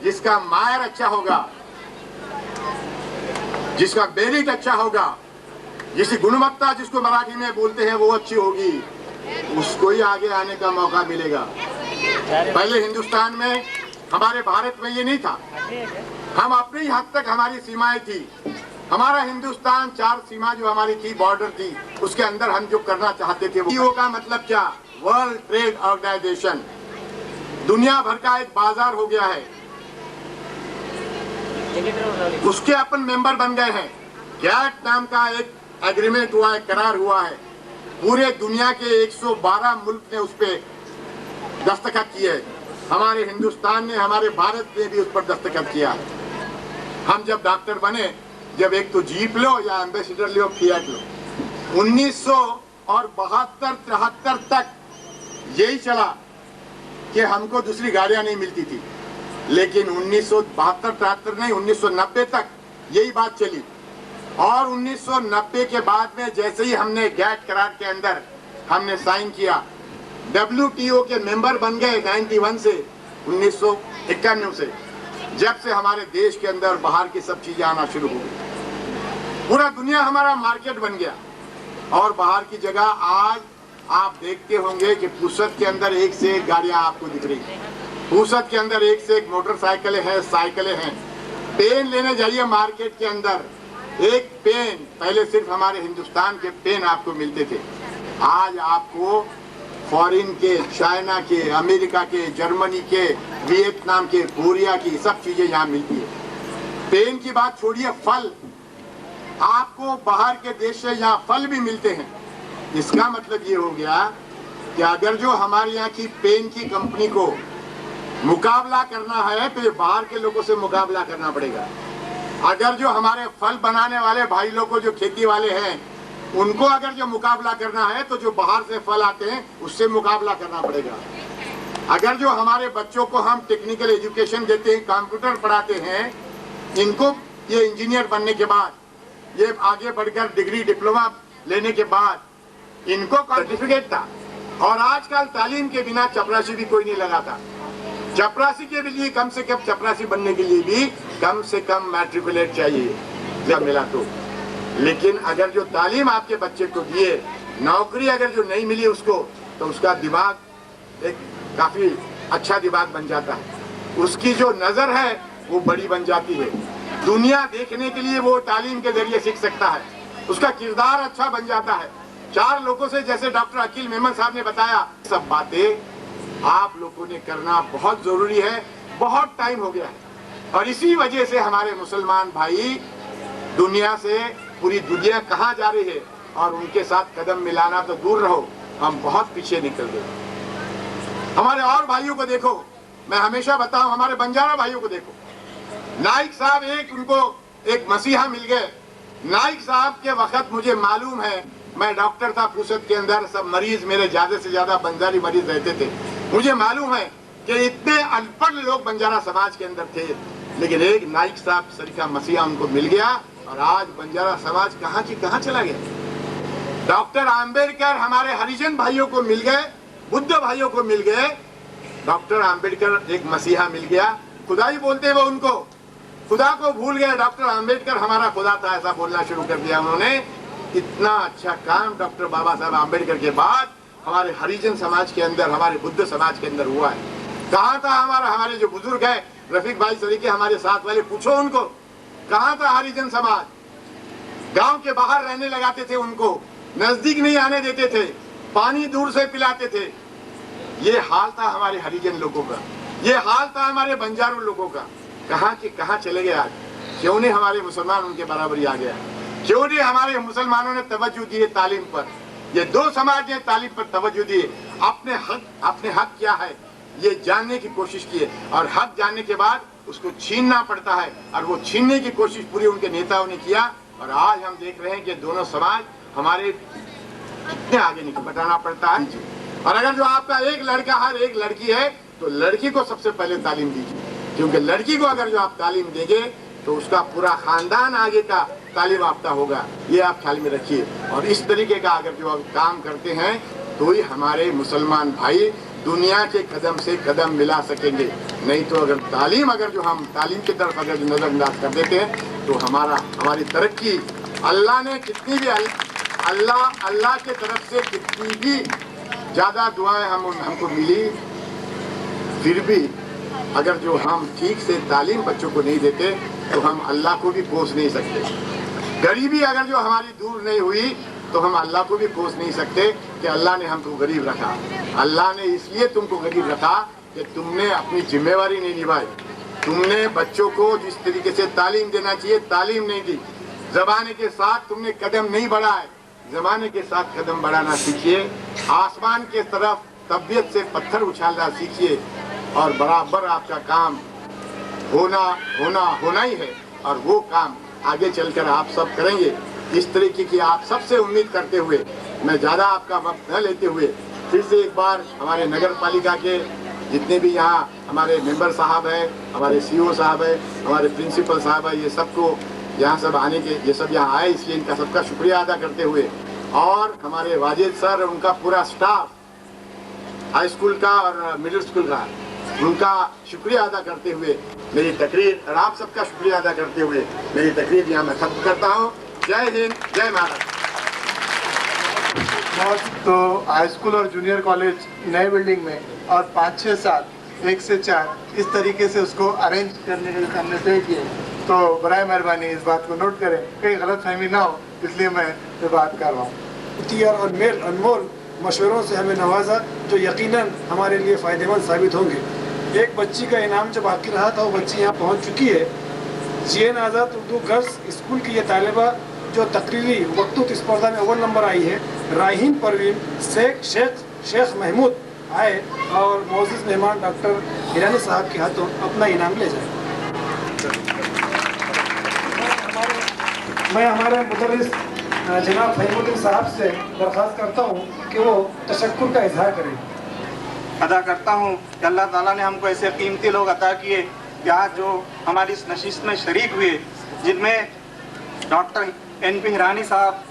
जिसका मायर अच्छा होगा, जिसका मेरिट अच्छा होगा, जिसकी गुणवत्ता जिसको मराठी में बोलते हैं वो अच्छी होगी, उसको ही आगे आने का मौका मिलेगा। पहले हिंदुस्तान में, हमारे भारत में ये नहीं था। हम अपने ही हद तक हमारी सीमाएं थी। हमारा हिंदुस्तान 4 सीमा जो हमारी थी, बॉर्डर थी, उसके अंदर हम जो करना चाहते थे वो का मतलब क्या? वर्ल्ड ट्रेड ऑर्गेनाइजेशन, दुनिया भर का एक बाजार हो गया है, उसके अपन मेंबर बन गए हैं। गैट नाम का एक एग्रीमेंट हुआ है, करार हुआ है। पूरे दुनिया के 112 मुल्क ने उस पर दस्तखत किए। हमारे हिंदुस्तान ने, हमारे भारत ने भी उस पर दस्तखत किया। हम जब डॉक्टर बने, जब एक तो जीप लो या एम्बेसडर लो, फिएट लो। 1972-73 तक यही चला कि हमको दूसरी गाड़ियां नहीं मिलती थी। लेकिन 1972-73 नहीं, 1990 तक यही बात चली। और 1990 के बाद में जैसे ही हमने गैट करार के अंदर हमने साइन किया, WTO के मेंबर बन गए 91 से, 1991 से, जब से हमारे देश के अंदर बाहर की सब चीजें आना शुरू हो गई। पूरा दुनिया हमारा मार्केट बन गया। और बाहर की जगह आज आप देखते होंगे कि पूसद के अंदर एक से एक गाड़ियां आपको दिख रही हैं। पूसद के अंदर एक से एक मोटरसाइकिलें हैं, साइकिलें हैं। पेन लेने जाइए मार्केट के अंदर, एक पेन पहले सिर्फ हमारे हिंदुस्तान के पेन आपको मिलते थे, आज आपको फॉरेन के, चाइना के, अमेरिका के, जर्मनी के, वियतनाम के, कोरिया की सब चीजें यहाँ मिलती है। पेन की बात छोड़िए, फल आपको बाहर के देश से यहाँ फल भी मिलते हैं। इसका मतलब ये हो गया कि अगर जो हमारे यहाँ की पेन की कंपनी को मुकाबला करना है तो ये बाहर के लोगों से मुकाबला करना पड़ेगा। अगर जो हमारे फल बनाने वाले भाई लोग को, जो खेती वाले हैं, उनको अगर जो मुकाबला करना है तो जो बाहर से फल आते हैं उससे मुकाबला करना पड़ेगा। अगर जो हमारे बच्चों को हम टेक्निकल एजुकेशन देते हैं, कंप्यूटर पढ़ाते हैं, इनको ये इंजीनियर बनने के बाद, ये आगे बढ़कर डिग्री डिप्लोमा लेने के बाद इनको सर्टिफिकेट था। और आजकल तालीम के बिना चपरासी भी कोई नहीं लगाता। चपरासी के लिए कम से कम, चपरासी बनने के लिए भी कम से कम मैट्रिकुलेट चाहिए मिला तो। लेकिन अगर जो तालीम आपके बच्चे को दिए, नौकरी अगर जो नहीं मिली उसको, तो उसका दिमाग एक काफी अच्छा दिमाग बन जाता है, उसकी जो नजर है वो बड़ी बन जाती है। दुनिया देखने के लिए वो तालीम के जरिए सीख सकता है, उसका किरदार अच्छा बन जाता है। 4 लोगों से, जैसे डॉक्टर अकील मेमन साहब ने बताया, सब बातें आप लोगों ने करना बहुत जरूरी है। बहुत टाइम हो गया है और इसी वजह से हमारे मुसलमान भाई दुनिया से, पूरी दुनिया कहाँ जा रही है और उनके साथ कदम मिलाना तो दूर रहो, हम बहुत पीछे निकल गए। हमारे और भाइयों को देखो, मैं हमेशा बताऊं, हमारे बंजारा भाइयों को देखो। नाइक साहब उनको एक मसीहा मिल गए। नाइक साहब के वक्त मुझे मालूम है, मैं डॉक्टर था फुर्सत के अंदर, सब मरीज मेरे ज्यादा से ज्यादा बंजारी मरीज रहते थे। मुझे मालूम है कि इतने अनपढ़ लोग बंजारा समाज के अंदर थे, लेकिन एक नाइक साहब सरीका मसीहा उनको मिल गया और आज बंजारा समाज कहाँ की कहाँ चला गया। डॉक्टर आम्बेडकर हमारे हरिजन भाइयों को मिल गए, बुद्ध भाइयों को मिल गए, डॉक्टर आम्बेडकर एक मसीहा मिल गया। खुदा ही बोलते वो उनको, खुदा को भूल गए। डॉक्टर आम्बेडकर हमारा खुदा था, ऐसा बोलना शुरू कर दिया उन्होंने। इतना अच्छा काम डॉक्टर बाबा साहब आम्बेडकर के बाद हमारे हरिजन समाज के अंदर, हमारे बुद्ध समाज के अंदर हुआ है। कहाँ था हमारे जो बुजुर्ग है, रफीक भाई सरीके हमारे साथ वाले, पूछो उनको कहाँ था हरिजन समाज। गांव के बाहर रहने लगाते थे, उनको नजदीक नहीं आने देते थे, पानी दूर से पिलाते थे। ये हाल था हमारे हरिजन लोगों का, ये हाल था हमारे बंजारू लोगों का। कहाँ के कहाँ चले गए आज। क्यों नहीं हमारे मुसलमान उनके बराबरी आ गया, क्यों नहीं हमारे मुसलमानों ने तवज्जो दी तालीम पर। ये 2 समाज ने तालीम पर तवज्जो दी, अपने हक क्या है ये जानने की कोशिश की है, और हक जानने के बाद उसको छीनना पड़ता है, और वो छीनने की कोशिश पूरी उनके नेताओं ने किया। और आज हम देख रहे हैं कि दोनों समाज हमारे कितने आगे निकल बताना पड़ता है। और अगर जो आपका एक लड़का है, एक लड़की है, तो लड़की को सबसे पहले तालीम दीजिए, क्योंकि लड़की को अगर जो आप तालीम देंगे तो उसका पूरा खानदान आगे का तालीम याफ्ता होगा। ये आप ख्याल में रखिए। और इस तरीके का अगर जो आप काम करते हैं तो ही हमारे मुसलमान भाई दुनिया के कदम से कदम मिला सकेंगे। नहीं तो अगर जो हम तालीम की तरफ अगर जो नजरअंदाज कर देते हैं तो हमारी तरक्की, अल्लाह ने कितनी भी अल्लाह के तरफ से कितनी भी ज्यादा दुआएं हमको मिली, फिर भी अगर जो हम ठीक से तालीम बच्चों को नहीं देते तो हम अल्लाह को भी कोस नहीं सकते। गरीबी अगर जो हमारी दूर नहीं हुई तो हम अल्लाह को भी कोस नहीं सकते कि अल्लाह ने हमको गरीब रखा। अल्लाह ने इसलिए तुमको गरीब रखा कि तुमने अपनी जिम्मेवारी नहीं निभाई। तुमने बच्चों को जिस तरीके से तालीम देना चाहिए तालीम नहीं दी। जमाने के साथ तुमने कदम नहीं बढ़ाए। जमाने के साथ कदम बढ़ाना सीखिए। आसमान के तरफ तबीयत से पत्थर उछालना सीखिए, और बराबर आपका काम होना ही है, और वो काम आगे चलकर आप सब करेंगे। इस तरीके की आप सबसे उम्मीद करते हुए, मैं ज़्यादा आपका वक्त न लेते हुए, फिर से एक बार हमारे नगर पालिका के जितने भी यहाँ हमारे मेंबर साहब हैं, हमारे सीईओ साहब हैं, हमारे प्रिंसिपल साहब हैं, ये सबको यहाँ सब आने के, ये सब यहाँ आए, इसलिए इनका सबका शुक्रिया अदा करते हुए, और हमारे वाजिद सर और उनका पूरा स्टाफ, हाई स्कूल का और मिडिल स्कूल का, उनका शुक्रिया अदा करते हुए मेरी तकरीर, और आप सबका शुक्रिया अदा करते हुए मेरी तकरीर यहाँ मैं खत्म करता हूँ। जय हिंद, जय महाराष्ट्र। तो हाई स्कूल और जूनियर कॉलेज नए बिल्डिंग में, और 5-6 साल 1 से 4 इस तरीके से उसको अरेंज करने के हमने तय किए। तो बराए मेहरबानी इस बात को नोट करें, कहीं गलत फहमी ना हो, इसलिए मैं ये बात कर रहा हूँ। और मेल अनमोल मशवरों से हमें नवाजा, जो यकीनन हमारे लिए फ़ायदेमंद साबित होंगे। एक बच्ची का इनाम जो बाकी रहा था, वो बच्ची यहाँ पहुँच चुकी है। GN आज़ाद उर्दू गर्ल्स स्कूल की ये तालिबा जो तकरीरी वक्तुत स्पर्धा में अव्वल नंबर आई है, राहीन परवीन शेख महमूद आए और मौजूद मेहमान डॉक्टर ईरानी साहब के हाथों अपना इनाम ले जाए। मैं हमारे मुदर्रिस जनाब फहीमुद्दीन साहब से दरख्वास्त करता हूँ कि वो तशक्कुर का इजहार करें। अदा करता हूँ कि अल्लाह ताला ने हमको ऐसे कीमती लोग अता किए कि आज जो हमारी इस नशिस्त में शरीक हुए, जिनमें डॉक्टर NP हिरानी साहब,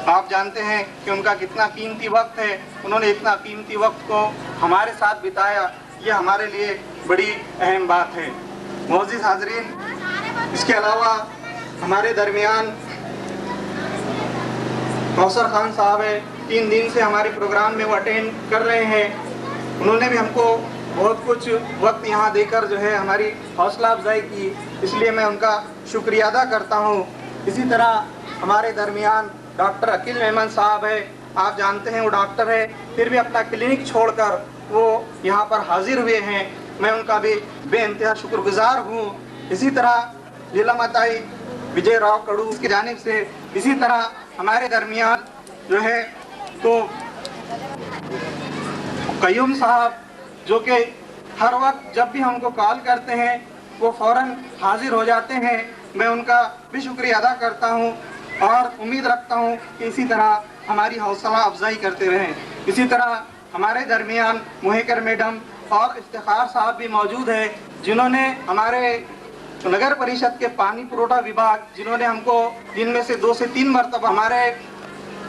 आप जानते हैं कि उनका कितना कीमती वक्त है, उन्होंने इतना कीमती वक्त को हमारे साथ बिताया, ये हमारे लिए बड़ी अहम बात है। मोअज़्ज़िज़ हाज़रीन, इसके अलावा हमारे दरमियान कौसर खान साहब है, 3 दिन से हमारे प्रोग्राम में वो अटेंड कर रहे हैं। उन्होंने भी हमको बहुत कुछ वक्त यहाँ देकर जो है हमारी हौसला अफजाई की, इसलिए मैं उनका शुक्रिया अदा करता हूँ। इसी तरह हमारे दरमियान डॉक्टर अकील मेमन साहब है, आप जानते हैं वो डॉक्टर है, फिर भी अपना क्लिनिक छोड़कर वो यहाँ पर हाजिर हुए हैं, मैं उनका भी बेइंतहा शुक्रगुजार हूँ। इसी तरह जिला मताई विजय राव कड़ू की जानिब से, इसी तरह हमारे दरमियान जो है तो कयूम साहब जो कि हर वक्त जब भी हमको कॉल करते हैं वो फौरन हाजिर हो जाते हैं, मैं उनका भी शुक्रिया अदा करता हूं और उम्मीद रखता हूं कि इसी तरह हमारी हौसला अफजाई करते रहें। इसी तरह हमारे दरमियान मुहेकर मैडम और इफ्तिखार साहब भी मौजूद है, जिन्होंने हमारे नगर परिषद के पानी पुरोठा विभाग, जिन्होंने हमको दिन में से 2 से 3 मरतबा हमारे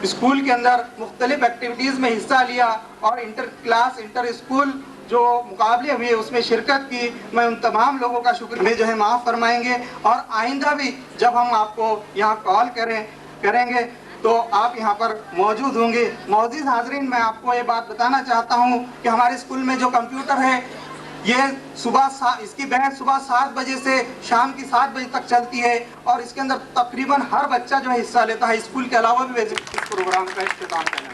स्कूल के अंदर मुख्तलिफ एक्टिविटीज़ में हिस्सा लिया और इंटर क्लास इंटर स्कूल जो मुकाबले हुए उसमें शिरकत की। मैं उन तमाम लोगों का शुक्रिया जो है माफ़ फरमाएंगे और आइंदा भी जब हम आपको यहाँ कॉल करेंगे तो आप यहाँ पर मौजूद होंगे। मौजूद हाजरीन, मैं आपको ये बात बताना चाहता हूँ कि हमारे स्कूल में जो कंप्यूटर है ये इसकी बैच सुबह 7 बजे से शाम की 7 बजे तक चलती है और इसके अंदर तकरीबन हर बच्चा जो है हिस्सा लेता है। स्कूल के अलावा भी इस प्रोग्राम का इख्तिताम करना है।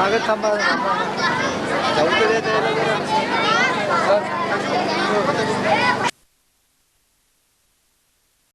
आगे थांबा